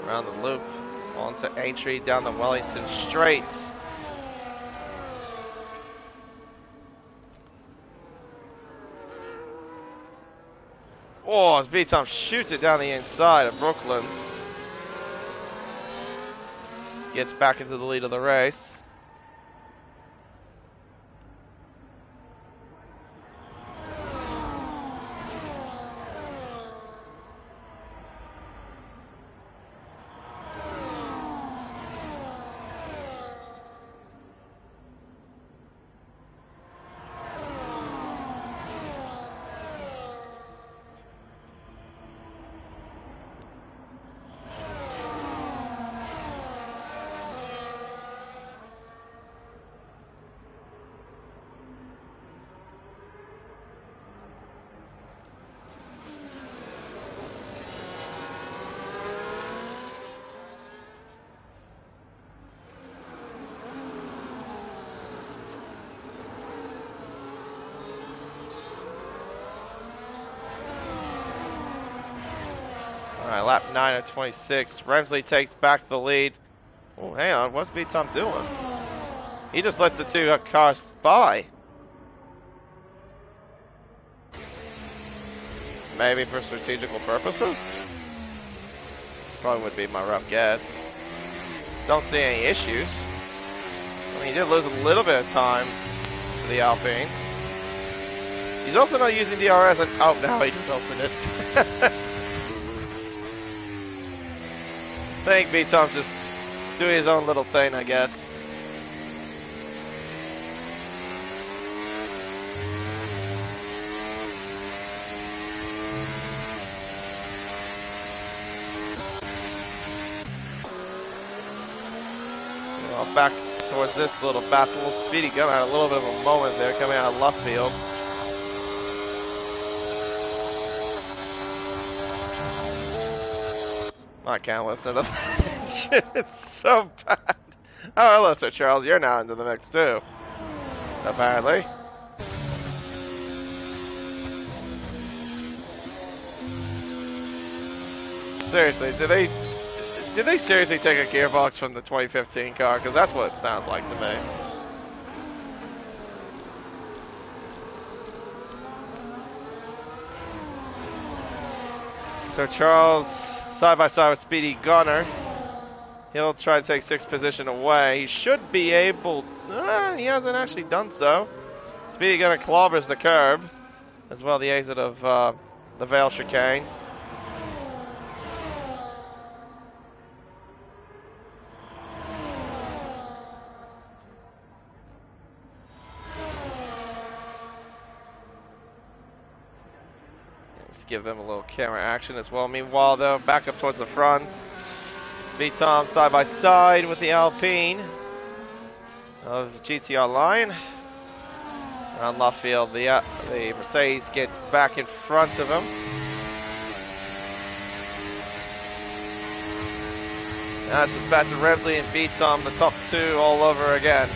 Around the loop, onto Aintree, down the Wellington straight. Oh, as V-Tom shoots it down the inside of Brooklyn. Gets back into the lead of the race. Alright, lap 9 of 26. Remsley takes back the lead. Oh, hang on. What's V-Tom doing? He just lets the two cars by. Maybe for strategical purposes? Probably would be my rough guess. Don't see any issues. I mean, he did lose a little bit of time to the Alpines. He's also not using DRS, and oh, now he just opened it. I think V-Tom's just doing his own little thing, I guess. Well, back towards this little battle. Speedy Gunner had a little bit of a moment there coming out of left field. I can't listen to that shit. It's so bad. Oh, hello, Sir Charles. You're now into the mix, too. Apparently. Seriously, did they seriously take a gearbox from the 2015 car? Because that's what it sounds like to me. Sir Charles, side by side with Speedy Gunner. He'll try to take sixth position away. He should be able. He hasn't actually done so. Speedy Gunner clobbers the curb, as well the exit of the Vale chicane. Give them a little camera action as well. Meanwhile, though, back up towards the front. V-Tom side by side with the Alpine of the GTR line. On left field, the Mercedes gets back in front of him. Now it's just back to Remsley and V-Tom, the top two all over again.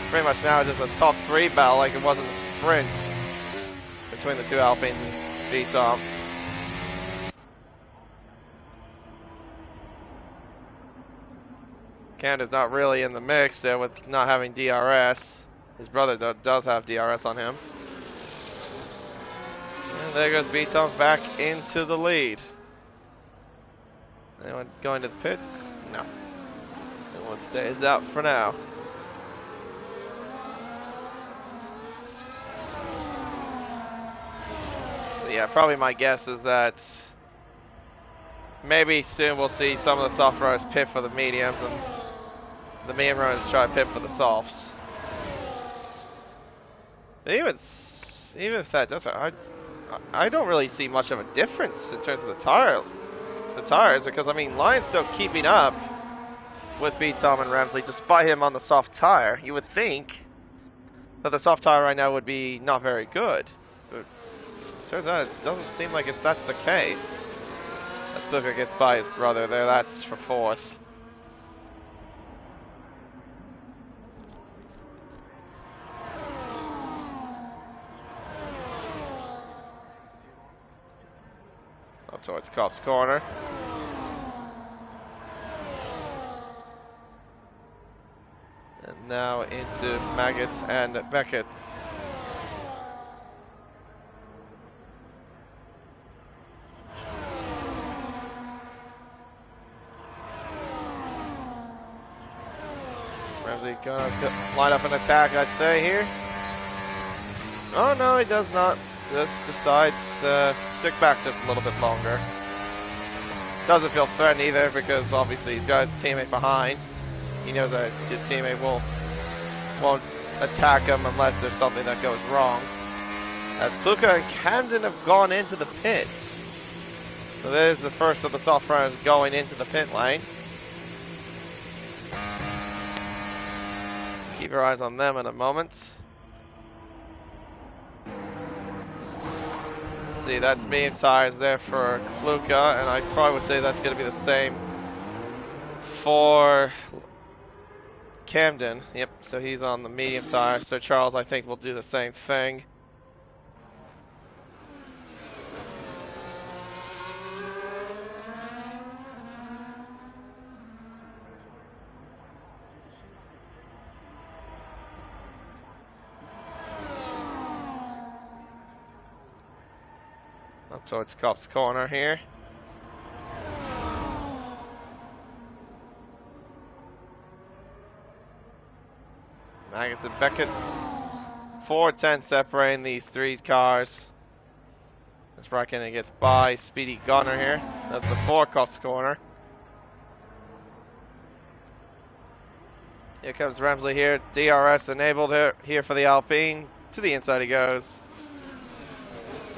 Pretty much now just a top three battle like it was in the sprint between the two Alpines and V-Tom. Canada's not really in the mix there with not having DRS. His brother does have DRS on him. And there goes V-Tom back into the lead. Anyone going to the pits? No. Everyone stays out for now. But yeah, probably my guess is that maybe soon we'll see some of the soft runners pit for the mediums and the medium runners try to pit for the softs. But even if that does, I don't really see much of a difference in terms of the tires, because I mean Lion's still keeping up with B-Tom and Ramsley despite him on the soft tire. You would think that the soft tire right now would be not very good, but turns out it doesn't seem like that's the case. Booker gets by his brother there, that's for fourth. Up towards Cops Corner. And now into Maggots and Beckett's. Ramsey gonna line up an attack, I'd say, here. Oh no, he does not. Just decides to stick back just a little bit longer. Doesn't feel threatened either because obviously he's got his teammate behind. He knows that his teammate won't attack him unless there's something that goes wrong. As Puka and Camden have gone into the pits. So there's the first of the soft runners going into the pit lane. Keep your eyes on them in a moment. See, that's medium tires there for Kluka, and I probably would say that's going to be the same for Camden. Yep, so he's on the medium tire. So Charles, I think, will do the same thing. Up towards Cops Corner here. Maggots and Beckett's 4:10 separating these three cars. As Bracken gets by Speedy Gunner here. That's the 4 Cops Corner. Here comes Ramsley here. DRS enabled here for the Alpine. To the inside he goes.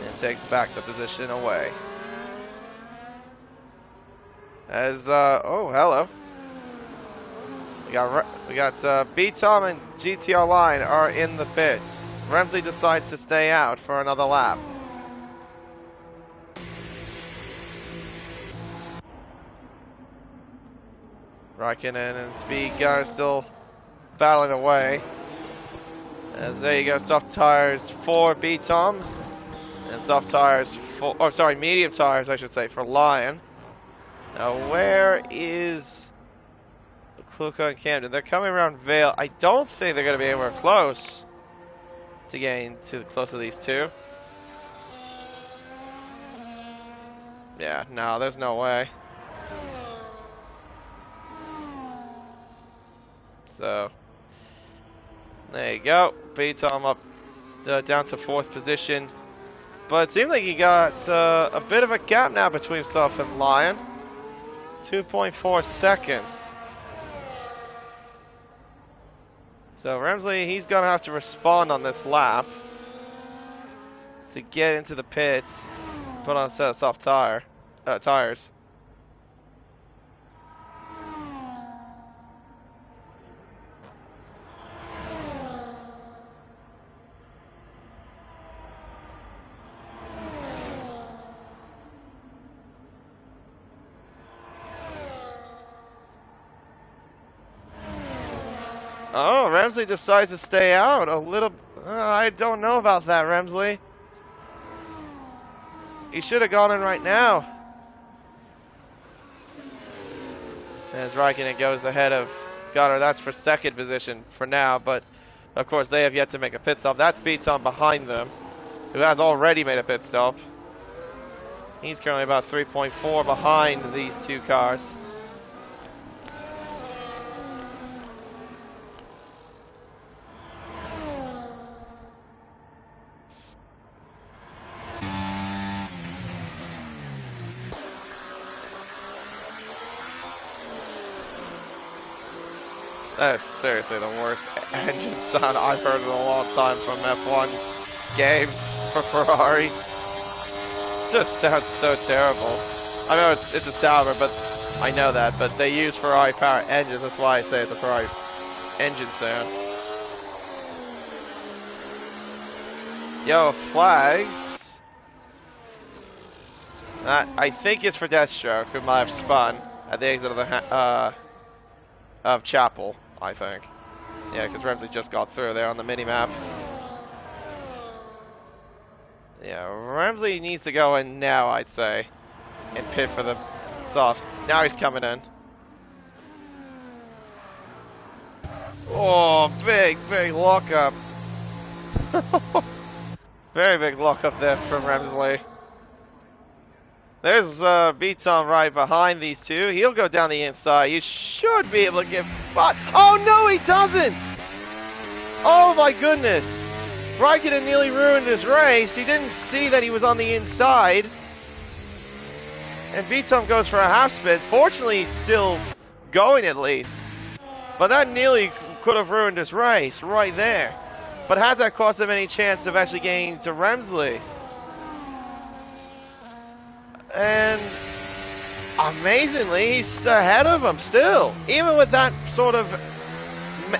And takes back the position away. As oh hello, we got B-Tom and GTR Line are in the pits. Ramsley decides to stay out for another lap. Raikkonen and Speed Gunner still battling away. As there you go, soft tires for B-Tom. And soft tires for, oh sorry, medium tires I should say, for Lion. Now where is Kluka and Camden? They're coming around Vale. I don't think they're going to be anywhere close to getting close to these two. Yeah, no, there's no way. So, there you go. B-Tom up down to 4th position. But it seems like he got a bit of a gap now between himself and Lion. 2.4 seconds. So Ramsley, he's going to have to respond on this lap to get into the pits, put on a set of soft tires. Oh, Ramsley decides to stay out a little. I don't know about that, Ramsley. He should have gone in right now. As Raikkonen goes ahead of Gunner, that's for 2nd position for now, but of course they have yet to make a pit stop. That's B-Tom behind them, who has already made a pit stop. He's currently about 3.4 behind these two cars. That is seriously the worst engine sound I've heard in a long time from F1 games for Ferrari. It just sounds so terrible. I know it's a Sauber, but I know that. But they use Ferrari power engines. That's why I say it's a Ferrari engine sound. Yo, flags. I think it's for Deathstroke, who might have spun at the exit of the of Chapel, I think. Yeah, because Ramsey just got through there on the mini-map. Yeah, Ramsey needs to go in now, I'd say, and pit for the softs. Now he's coming in. Oh, big lockup. Very big lockup there from Ramsley. There's Beaton right behind these two. He'll go down the inside. You should be able to get by. Oh no, he doesn't! Oh my goodness! Raikkonen nearly ruined his race. He didn't see that he was on the inside. And Beaton goes for a half spin. Fortunately, he's still going at least. But that nearly could have ruined his race right there. But had that cost him any chance of actually getting to Ramsley? And amazingly, he's ahead of him still. Even with that sort of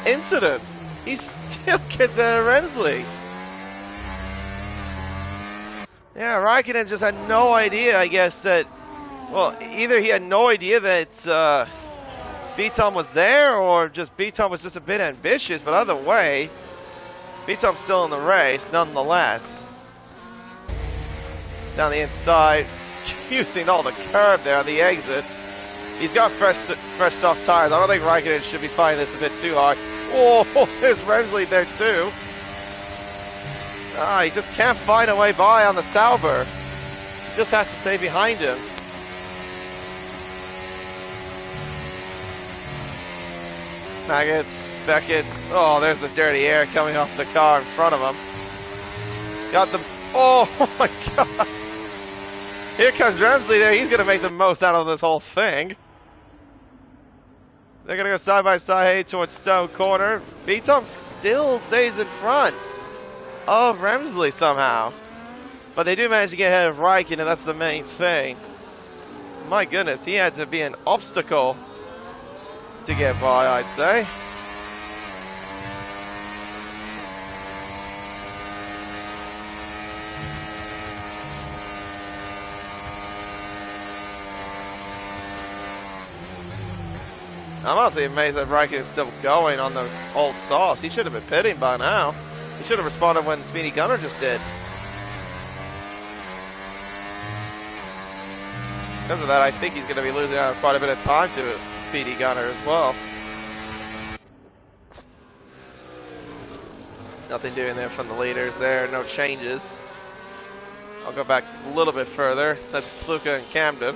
incident, he still gets to Ramsley. Yeah, Raikkonen just had no idea, I guess, that... Well, either he had no idea that Beaton was there, or just Beaton was just a bit ambitious, but either way, Beaton's still in the race, nonetheless. Down the inside, using all the curb there on the exit. He's got fresh soft tires. I don't think Raikkonen should be finding this a bit too hard. Oh, there's Ramsley there too. He just can't find a way by on the Sauber. Just has to stay behind him. Beckett's. Oh, there's the dirty air coming off the car in front of him. Got the. Oh my God. Here comes Ramsley there. He's going to make the most out of this whole thing. They're going to go side by side towards Stone Corner. Beaton still stays in front of Ramsley somehow. But they do manage to get ahead of Raikkonen, and that's the main thing. My goodness, he had to be an obstacle to get by, I'd say. I'm honestly amazed that Raikkonen's still going on those old softs. He should have been pitting by now. He should have responded when Speedy Gunner just did. Because of that, I think he's going to be losing out quite a bit of time to Speedy Gunner as well. Nothing doing there from the leaders there, no changes. I'll go back a little bit further. That's Luca and Camden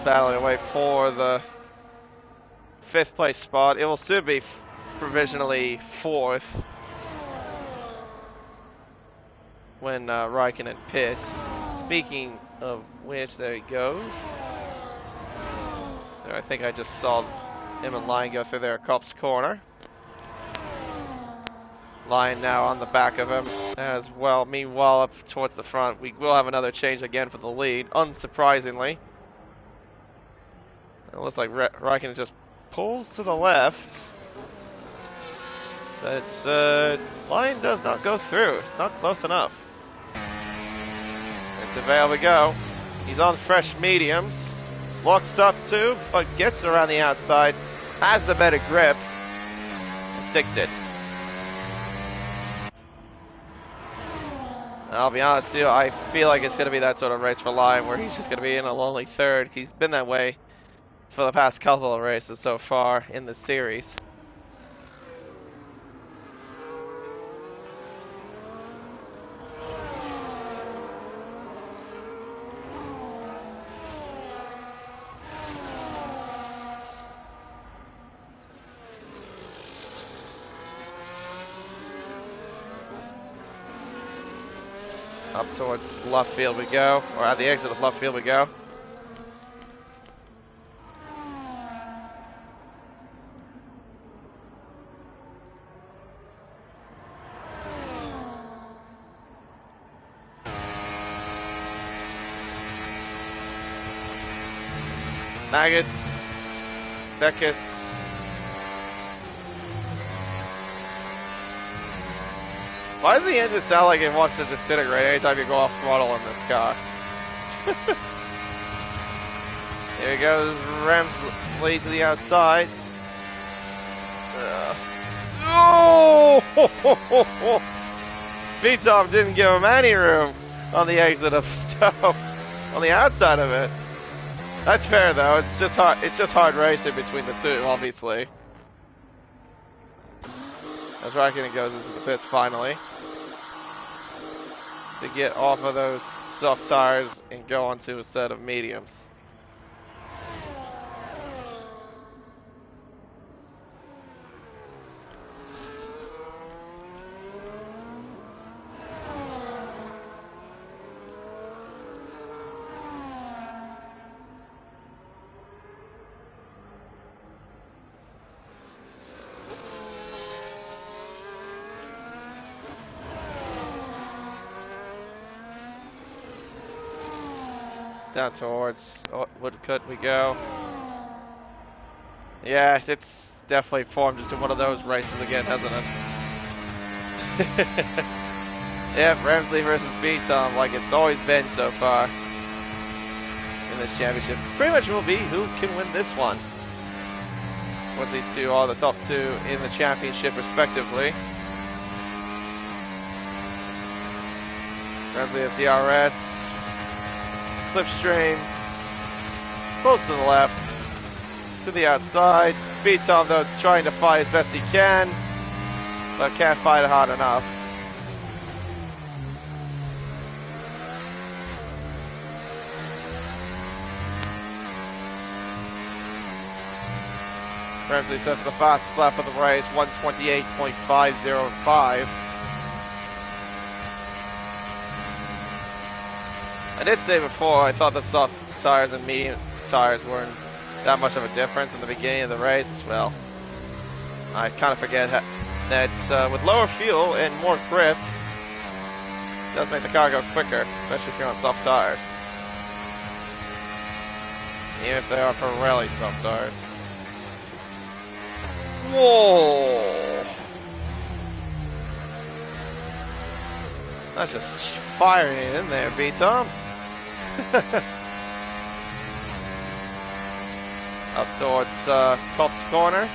battling away for the 5th place spot. It will still be provisionally 4th when Raikkonen pits. Speaking of which, there he goes. There, I think I just saw him and Lion go through their Copse corner. Lion now on the back of him as well. Meanwhile, up towards the front, we will have another change again for the lead, unsurprisingly. It looks like Raikkonen just pulls to the left. But Lion does not go through. It's not close enough. And there we go. He's on fresh mediums. Locks up too, but gets around the outside. Has the better grip. And sticks it. I'll be honest too, I feel like it's going to be that sort of race for Lion where he's just going to be in a lonely third. He's been that way for the past couple of races so far in the series. Up towards left field we go, or at the exit of left field we go. Maggots, Beckett's. Why does the engine sound like it wants to disintegrate anytime you go off throttle in this car? Here he goes, Rams lead to the outside. Oh! V-Tom didn't give him any room on the exit of Stowe, on the outside of it. That's fair though. It's just hard racing between the two, obviously. As Raikkonen goes into the pits finally to get off of those soft tires and go onto a set of mediums. Down towards Woodcut we go. Yeah, it's definitely formed into one of those races again, hasn't it? Yeah, Ramsley versus V-Tom, like it's always been so far in this championship. Pretty much will be who can win this one. Once these two are the top two in the championship respectively. Ramsley of DRS. Slipstream, close to the left, to the outside. V-Tom though trying to fight as best he can, but can't fight it hard enough. Ramsey sets the fastest lap of the race, 1:28.505. I did say before, I thought that soft tires and medium tires weren't that much of a difference in the beginning of the race. Well, I kind of forget that with lower fuel and more grip, it does make the car go quicker, especially if you're on soft tires. Even if they are Pirelli soft tires. Whoa! That's just firing it in there, V-Tom. Up towards Cops Corner.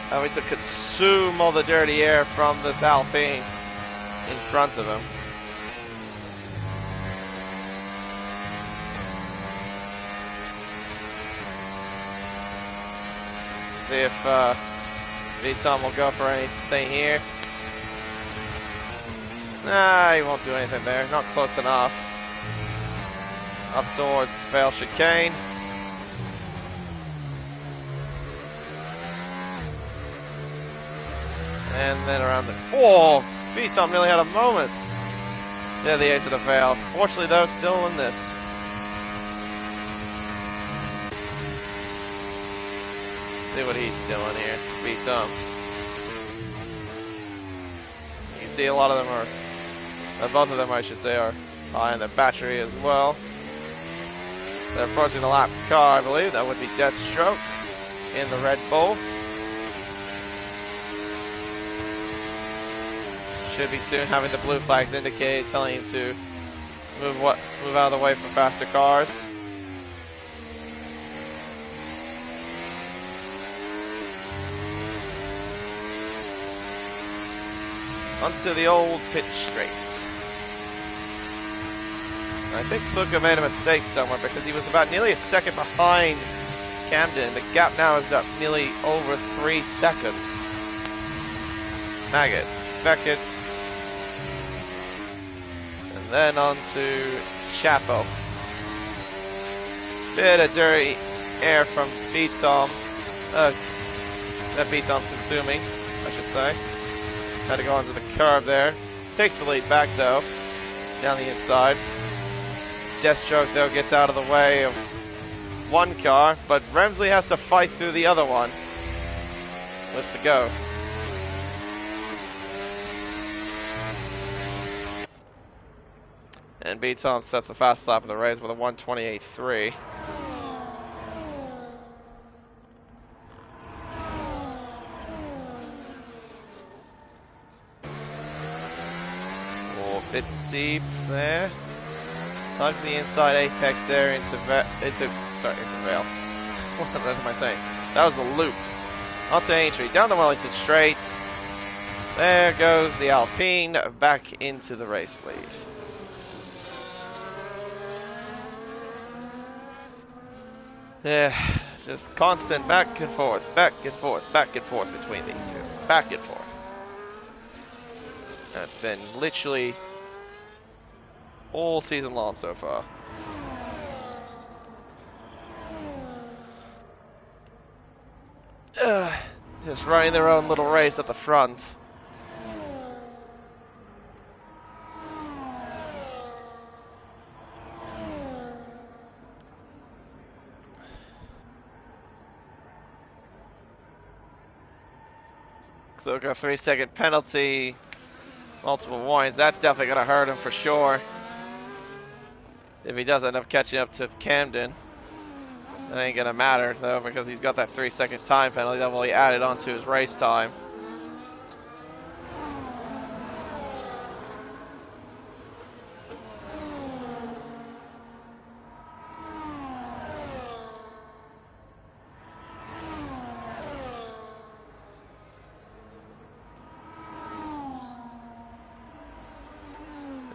Having to consume all the dirty air from this Alpine in front of him. See if V-Tom will go for anything here. Nah, he won't do anything there. Not close enough. Up towards Fail Chicane. And then around the... Oh! V-Tom nearly had a moment. Yeah, the exit of Fail. Fortunately, though, still in this. See what he's doing here, V-Tom. You can see a lot of them are, both of them I should say, are high on the battery as well. They're approaching the lap car, I believe. That would be Deathstroke in the Red Bull. Should be soon having the blue flags indicate, telling him to move out of the way for faster cars. Onto the old pit straight. I think Luca made a mistake somewhere because he was about nearly a second behind Camden. The gap now is up nearly over 3 seconds. Maggots, Beckett, and then on to Chapo. Bit of dirty air from V-Tom. that Beaton's consuming, I should say. Had to go onto the curb there. Takes the lead back though, down the inside. Deathstroke though gets out of the way of one car, but Remsley has to fight through the other one with the Ghost. And Beaton sets the fast lap of the race with a 1:28.3. A bit deep there. Tugs the inside apex there into rail. What am I saying? That was the loop. Onto Aintree, down the Wellington straight. There goes the Alpine back into the race lead. Yeah, just constant back and forth, back and forth, back and forth between these two. Back and forth. That's been literally all season long so far. Just running their own little race at the front. So a 3-second penalty, multiple warnings. That's definitely going to hurt him for sure. If he does end up catching up to Camden. That ain't going to matter though, because he's got that 3-second time penalty that will be added onto his race time.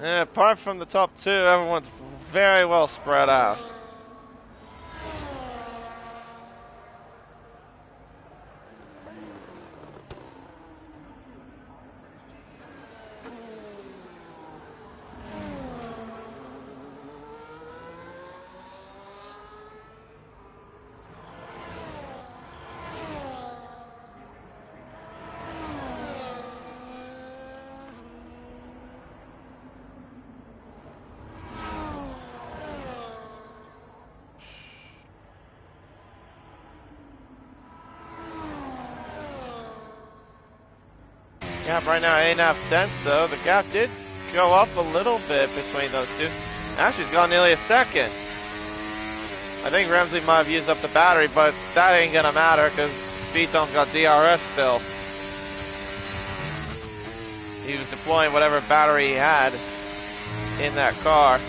Apart from the top two, everyone's very well spread out. Gap right now 8.5 tenths though. The gap did go up a little bit between those two. Actually, it's gone nearly a second. I think Remsley might have used up the battery, but that ain't gonna matter because Beaton's got DRS still. He was deploying whatever battery he had in that car.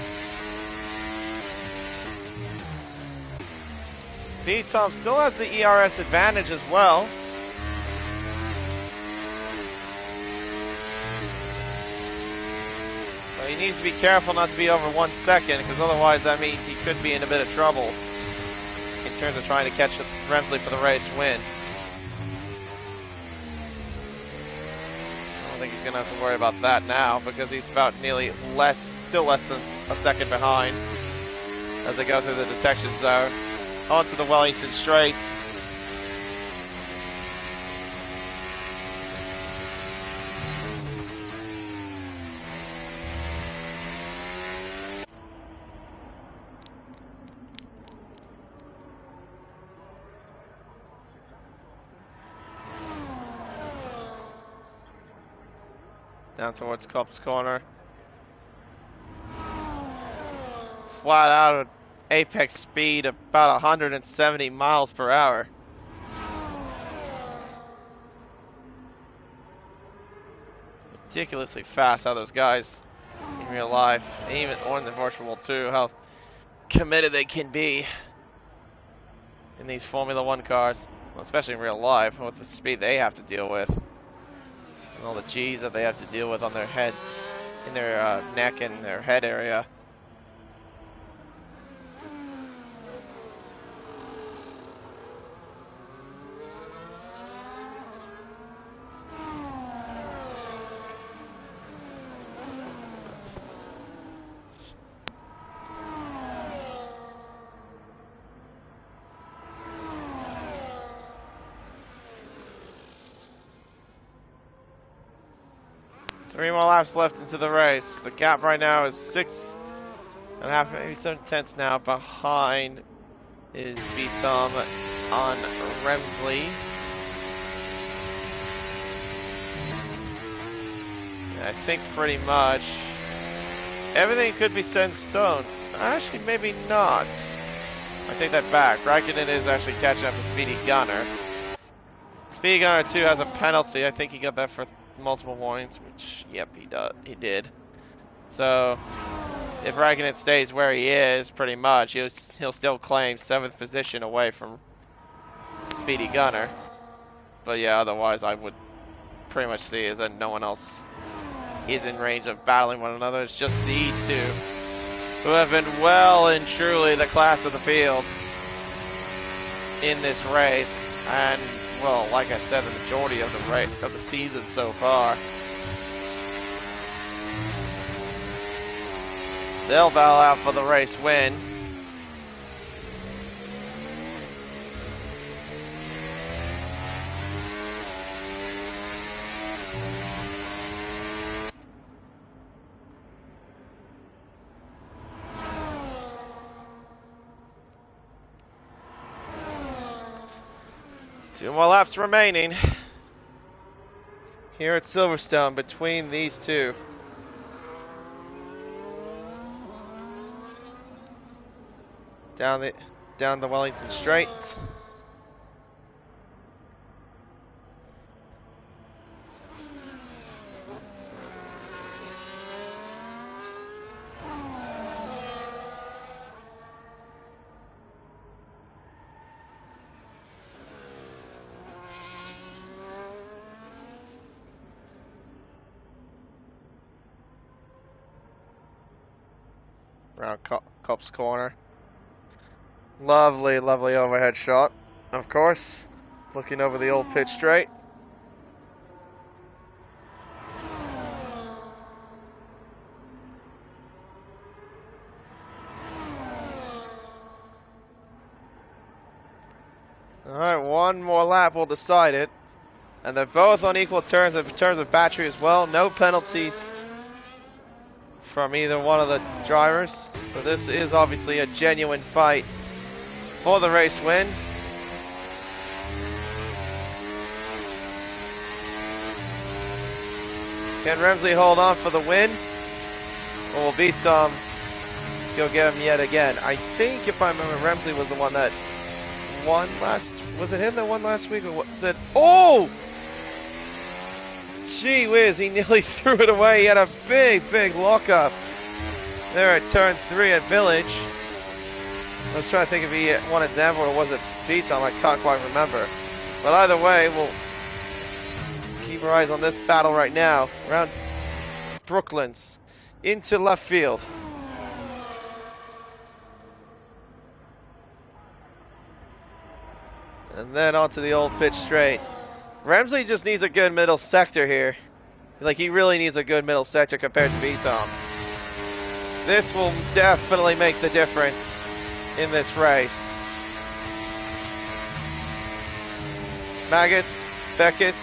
Beaton still has the ERS advantage as well. He needs to be careful not to be over 1 second, because otherwise that means he could be in a bit of trouble in terms of trying to catch Remsley for the race win. I don't think he's going to have to worry about that now, because he's about still less than a second behind as they go through the detection zone. Onto the Wellington straight. Down towards Cops Corner. Flat out at apex speed of about 170 miles per hour. Ridiculously fast how those guys in real life, even or in the virtual too, how committed they can be in these Formula One cars, well, especially in real life with the speed they have to deal with. And all the G's that they have to deal with on their head, in their neck and their head area. 3 more laps left into the race. The gap right now is 6.5, maybe 7/10 now. Behind is Beatom on Remsley. I think pretty much everything could be set in stone. Actually, maybe not. I take that back. Raikkonen is actually catching up to Speedy Gunner. Speedy Gunner 2 has a penalty. I think he got that for multiple warnings, which, yep, he did. So, if Raikkonen stays where he is, pretty much, he'll still claim 7th position away from Speedy Gunner. But yeah, otherwise I would pretty much see is that no one else is in range of battling one another. It's just these two who have been well and truly the class of the field in this race, and well, like I said, the majority of the season so far. They'll battle out for the race win. Two more laps remaining here at Silverstone between these two. Down the Wellington Straight. Around Cop's corner. Lovely, lovely overhead shot, of course. Looking over the old pitch straight. Alright, one more lap will decide it. And they're both on equal terms in terms of battery as well. No penalties from either one of the drivers. So this is obviously a genuine fight for the race win. Can Remsley hold on for the win? Or will Beatom go get him yet again? I think, if I remember, Remsley was the one that won last... Was it him that won last week? Or was it... Oh! Gee whiz, he nearly threw it away. He had a big, big lockup there at turn 3 at Village. I was trying to think if he wanted Denver or was it Beatom. I can't quite remember. But either way, we'll keep our eyes on this battle right now. Around Brooklands. Into left field. And then onto the old pitch straight. Remsley just needs a good middle sector here. Like, he really needs a good middle sector compared to Beatom. This will definitely make the difference in this race. Maggots, Beckett's,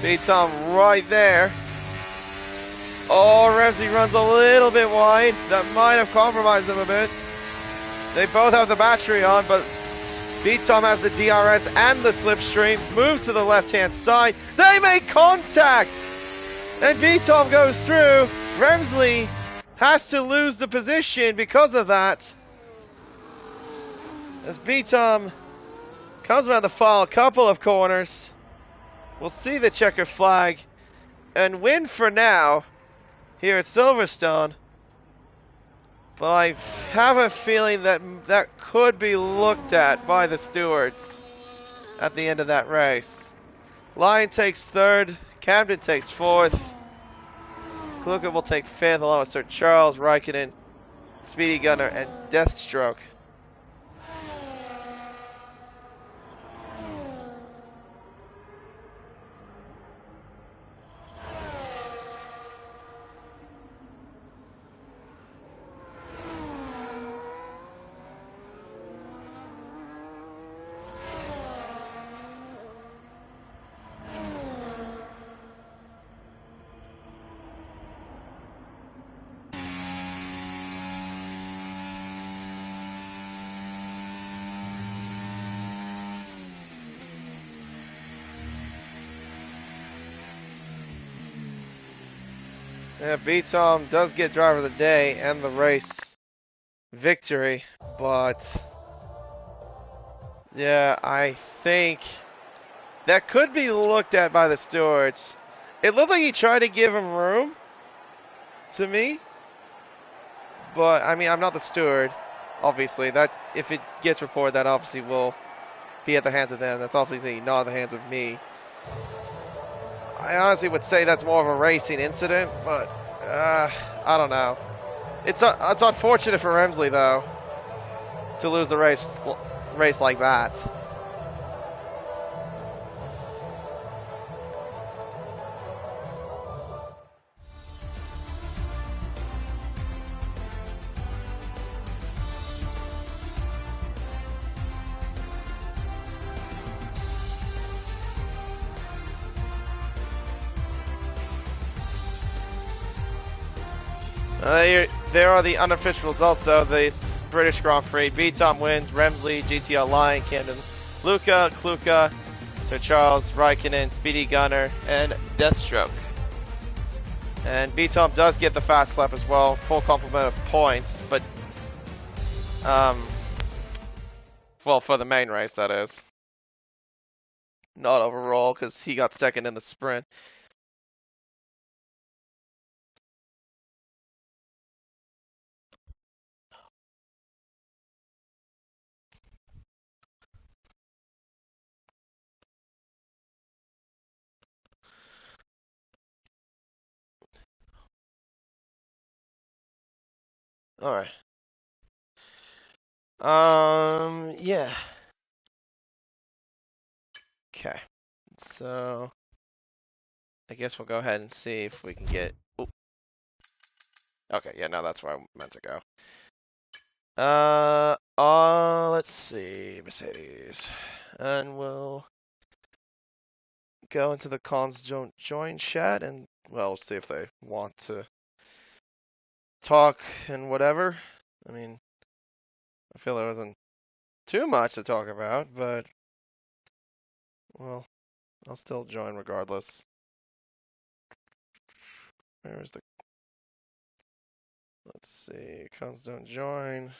Beatom right there. Oh, Remsley runs a little bit wide. That might have compromised him a bit. They both have the battery on, but Beatom has the DRS and the slipstream. Moves to the left-hand side. They make contact! And Beatom goes through. Remsley has to lose the position because of that. As Beatom comes around the final couple of corners. We'll see the checker flag and win for now here at Silverstone. But I have a feeling that that could be looked at by the stewards at the end of that race. Lyon takes 3rd, Camden takes 4th, Kluge will take 5th along with Sir Charles, Raikkonen, Speedy Gunner, and Deathstroke. Yeah, B-Tom does get driver of the day and the race victory, but yeah, I think that could be looked at by the stewards. It looked like he tried to give him room to me, but I mean, I'm not the steward, obviously. That if it gets reported, that obviously will be at the hands of them. That's obviously not at the hands of me. I honestly would say that's more of a racing incident, but I don't know. It's unfortunate for Remsley though to lose the race like that. There are the unofficial results of the British Grand Prix. B-Tom wins, Remsley, GTL Lion, Camden, Luca, Kluka, Sir Charles, Raikkonen, Speedy Gunner, and Deathstroke. And B-Tom does get the fast lap as well, full complement of points, but well, for the main race that is. Not overall, because he got second in the sprint. Alright. Yeah. Okay. So, I guess we'll go ahead and see if we can get... Ooh. Okay, yeah, no, that's where I meant to go. Let's see, Mercedes. And we'll go into the cons don't join chat and, well, we'll see if they want to talk and whatever. I mean, I feel there wasn't too much to talk about, but, well, I'll still join regardless. Where is the... Let's see, cons don't join.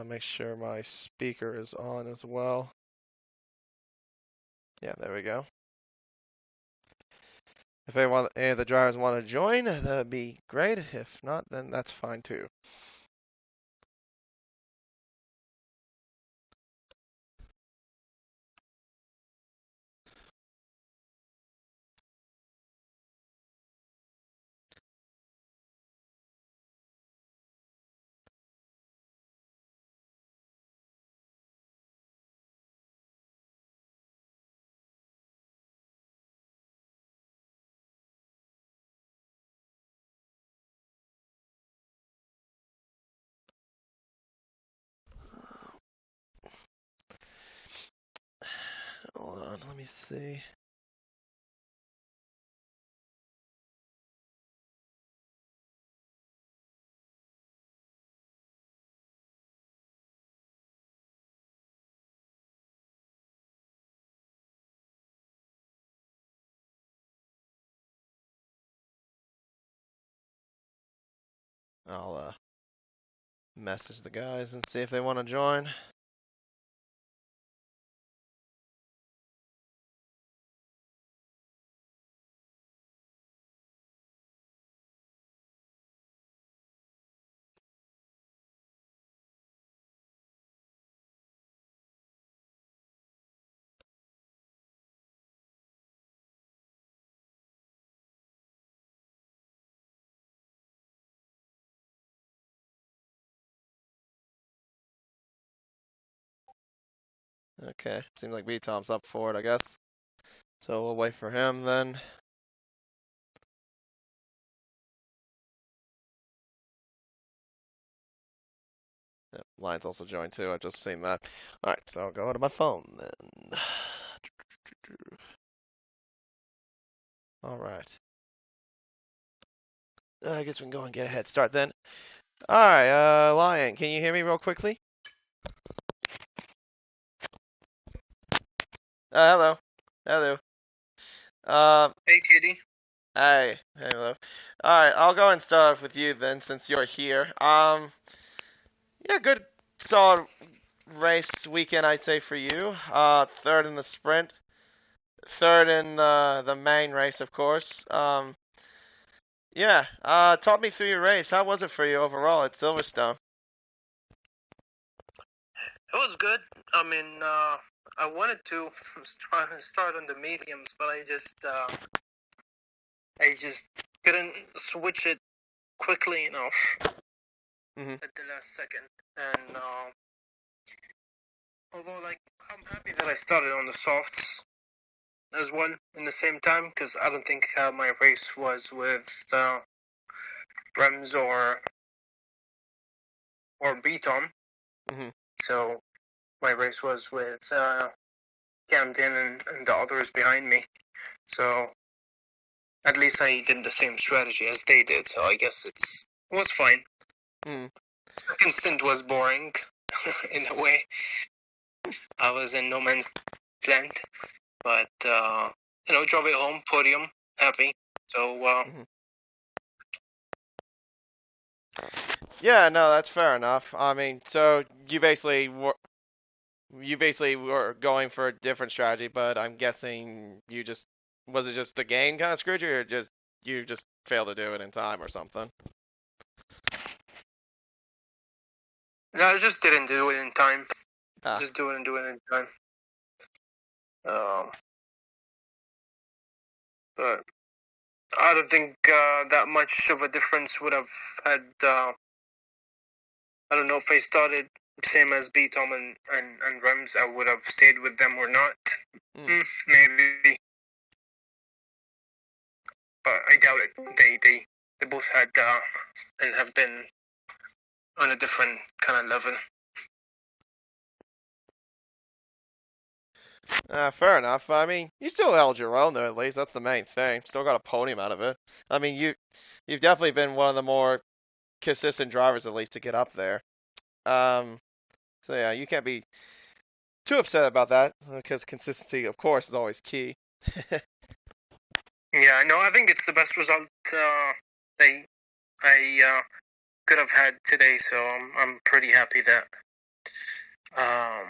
Make sure my speaker is on as well. Yeah, there we go. If any of the drivers want to join, that'd be great. If not, then that's fine too. Hold on, let me see. I'll message the guys and see if they want to join. Okay, seems like B-Tom's up for it, I guess. So we'll wait for him then. Yep, Lion's also joined too, I've just seen that. Alright, so I'll go to my phone then. Alright. I guess we can go and get a head start then. Alright, Lion, can you hear me real quickly? Hello. Hello. Hey, Kitty. Hey, hello. All right, I'll go and start off with you then, since you're here. Yeah, good, solid race weekend, I'd say for you. Third in the sprint, third in the main race, of course. Yeah. Talk me through your race. How was it for you overall at Silverstone? It was good. I mean, I wanted to start on the mediums, but I just couldn't switch it quickly enough Mm-hmm. at the last second. And although, like, I'm happy that I started on the softs as well in the same time, because I don't think my race was with Rems or Beaton. Mm-hmm. So my race was with Camden and the others behind me. So at least I did the same strategy as they did, so I guess it was fine. Mm. Second stint was boring, in a way. I was in no man's land, but drove it home, podium, happy. So Mm-hmm. Yeah, no, that's fair enough. I mean, so you basically were going for a different strategy, but I'm guessing was it just the game kind of screwed you, or just you just failed to do it in time or something? no, I just didn't do it in time. Ah, Just do it in time. Um, but I don't think that much of a difference would have had. I don't know if I started same as B Tom and Rems, I would have stayed with them or not. Maybe, but I doubt it. They both had and have been on a different kind of level. fair enough. I mean, you still held your own there at least. That's the main thing. Still got a podium out of it. I mean, you've definitely been one of the more consistent drivers at least to get up there. Um, so yeah, you can't be too upset about that because consistency, of course, is always key. Yeah, no, I think it's the best result they I could have had today. So I'm pretty happy that I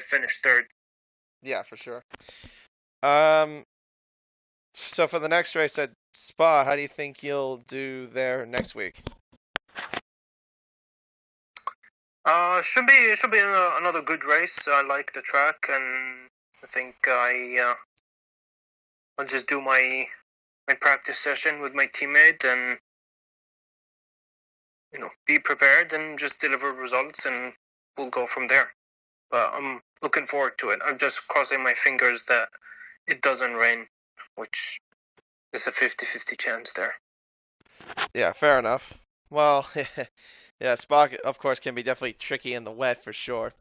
finished third. Yeah, for sure. Um, so for the next race at Spa, how do you think you'll do there next week? Should be another good race. I like the track, and I think I'll just do my practice session with my teammate, and be prepared and just deliver results, and we'll go from there. But I'm looking forward to it. I'm just crossing my fingers that it doesn't rain, which is a 50-50 chance there. Yeah, fair enough. Well, yeah, Spa, of course, can be definitely tricky in the wet for sure.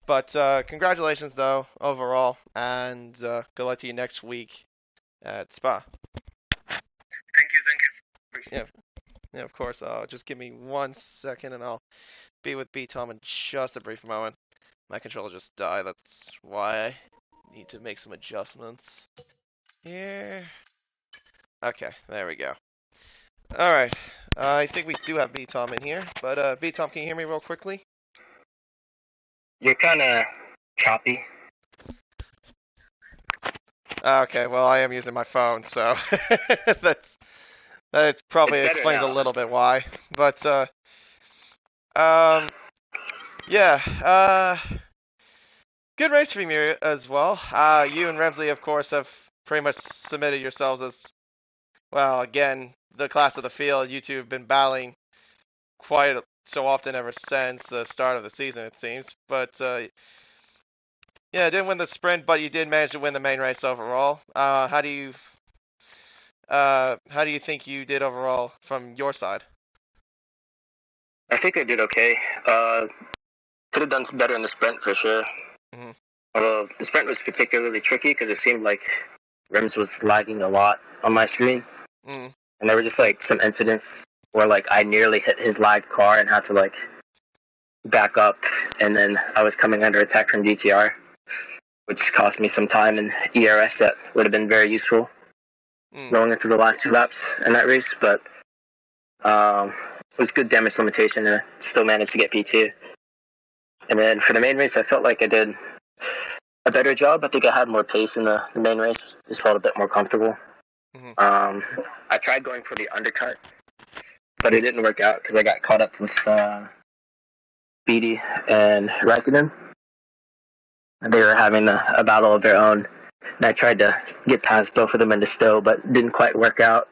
But congratulations, though, overall, and good luck to you next week at Spa. Thank you. Yeah, yeah, of course. Just give me 1 second, and I'll be with B Tom in just a brief moment. My controller just died. That's why I need to make some adjustments here. Okay, there we go. All right. I think we do have B Tom in here, but B Tom, can you hear me real quickly? You're kind of choppy. Okay, well, I am using my phone, so that's that probably It's better explains a now. little bit why. But um, yeah, good race from you as well. You and Remsley, of course, have pretty much submitted yourselves as well. Again, the class of the field. You two have been battling quite so often ever since the start of the season, it seems. But yeah, didn't win the sprint, but you did manage to win the main race overall. How do you think you did overall from your side? I think I did okay. Could have done better in the sprint for sure. Hmm. Although the sprint was particularly tricky because it seemed like Rims was lagging a lot on my screen, Mm. and there were just like some incidents where like I nearly hit his lagged car and had to like back up, and then I was coming under attack from DTR. which cost me some time in ERS that would have been very useful going into the last 2 laps in that race. But it was good damage limitation and still managed to get P2. And then for the main race, I felt like I did a better job. I think I had more pace in the main race. Just felt a bit more comfortable. I tried going for the undercut, but it didn't work out because I got caught up with Beatty and Raikkonen. They were having a battle of their own. And I tried to get past both of them into still, but didn't quite work out.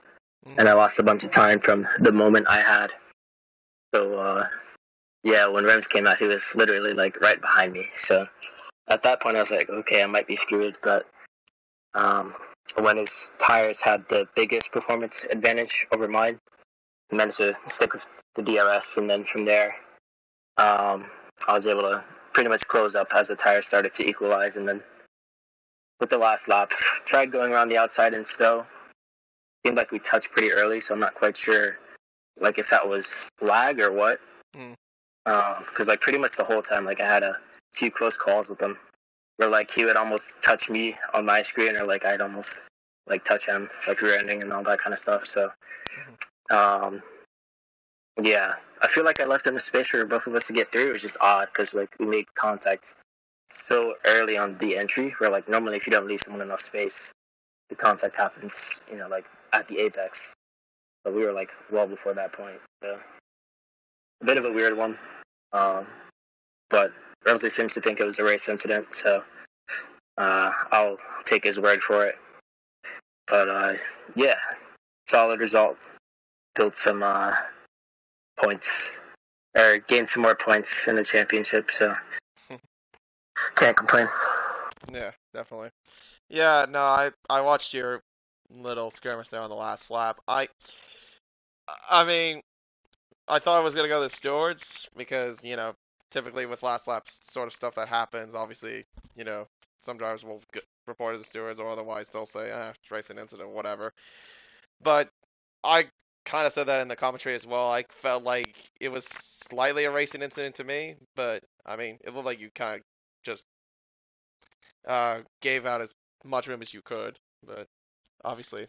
And I lost a bunch of time from the moment I had. So, yeah, when Rems came out, he was literally, like, right behind me. So at that point, I was like, okay, I might be screwed. But when his tires had the biggest performance advantage over mine, I managed to stick with the DRS. And then from there, I was able to pretty much close up as the tires started to equalize. And then with the last lap, tried going around the outside and still seemed like we touched pretty early, so I'm not quite sure like if that was lag or what. Because like pretty much the whole time, like I had a few close calls with him where like he would almost touch me on my screen, or like I'd almost like touch him, like rear ending and all that kind of stuff. So yeah, I feel like I left enough space for both of us to get through. It was just odd because like we made contact so early on the entry, where like normally if you don't leave someone enough space, the contact happens, you know, like at the apex. But we were like well before that point. So a bit of a weird one. But Ramsey seems to think it was a race incident, so I'll take his word for it. But yeah, solid result. Built some points, or gained some more points in the championship, so can't complain. Yeah, definitely. Yeah, no, I watched your little skirmish there on the last lap. I mean, I thought I was gonna go to the stewards because, you know, typically with last laps sort of stuff that happens, obviously, you know, some drivers will report to the stewards or otherwise they'll say, it's racing incident, whatever. But I kind of said that in the commentary as well. I felt like it was slightly a racing incident to me, but I mean, it looked like you kind of just gave out as much room as you could. But obviously,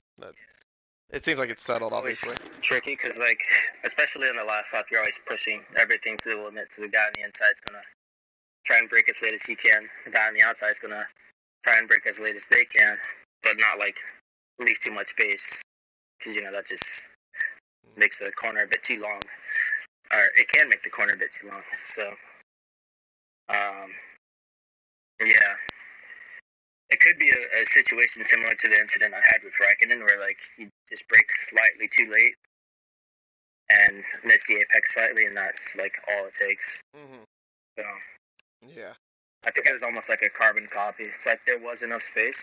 it seems like it's settled. Obviously, tricky because like, especially in the last lap, you're always pushing everything to the limit. So the guy on the inside's gonna try and break as late as he can. The guy on the outside's gonna try and break as late as they can, but not like leave too much space, because you know that just makes the corner a bit too long, or it can make the corner a bit too long. So, yeah, it could be a situation similar to the incident I had with Raikkonen, where like he just breaks slightly too late and miss the apex slightly, and that's like all it takes. So, yeah, I think it was almost like a carbon copy. It's like there was enough space,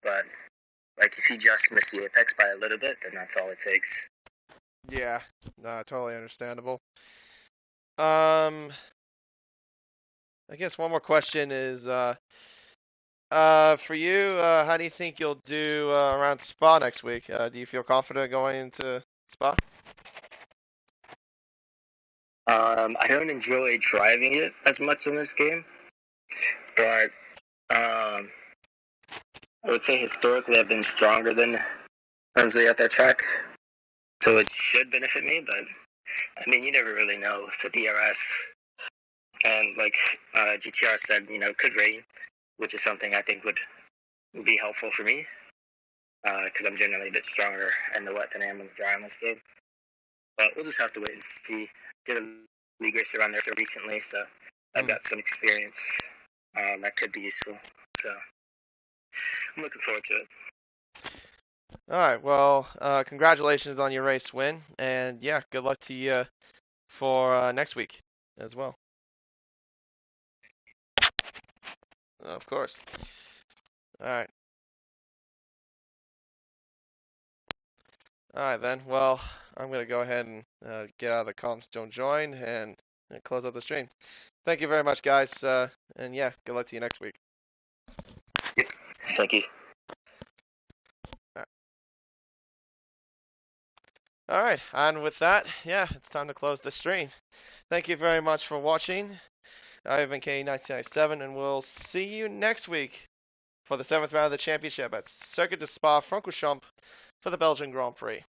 but like if you just miss the apex by a little bit, then that's all it takes. Yeah, no, totally understandable. I guess one more question is, for you, how do you think you'll do around Spa next week? Do you feel confident going into Spa? I don't enjoy driving it as much in this game, but I would say historically I've been stronger than Ramsey at that track, so it should benefit me. But I mean, you never really know with the DRS, and like GTR said, you know, could rain, which is something I think would be helpful for me, because I'm generally a bit stronger in the wet than I am in the dry in this game. But we'll just have to wait and see. Did a league race around there recently, so I've got some experience that could be useful. So I'm looking forward to it. All right. Well, congratulations on your race win, and yeah, good luck to you for next week as well. Of course. All right. All right then. Well, I'm gonna go ahead and get out of the comms, don't join, and close out the stream. Thank you very much, guys, and yeah, good luck to you next week. Yep. Thank you. All right, and with that, yeah, it's time to close the stream. Thank you very much for watching. I've been K1997, and we'll see you next week for the 7th round of the championship at Circuit de Spa-Francorchamps for the Belgian Grand Prix.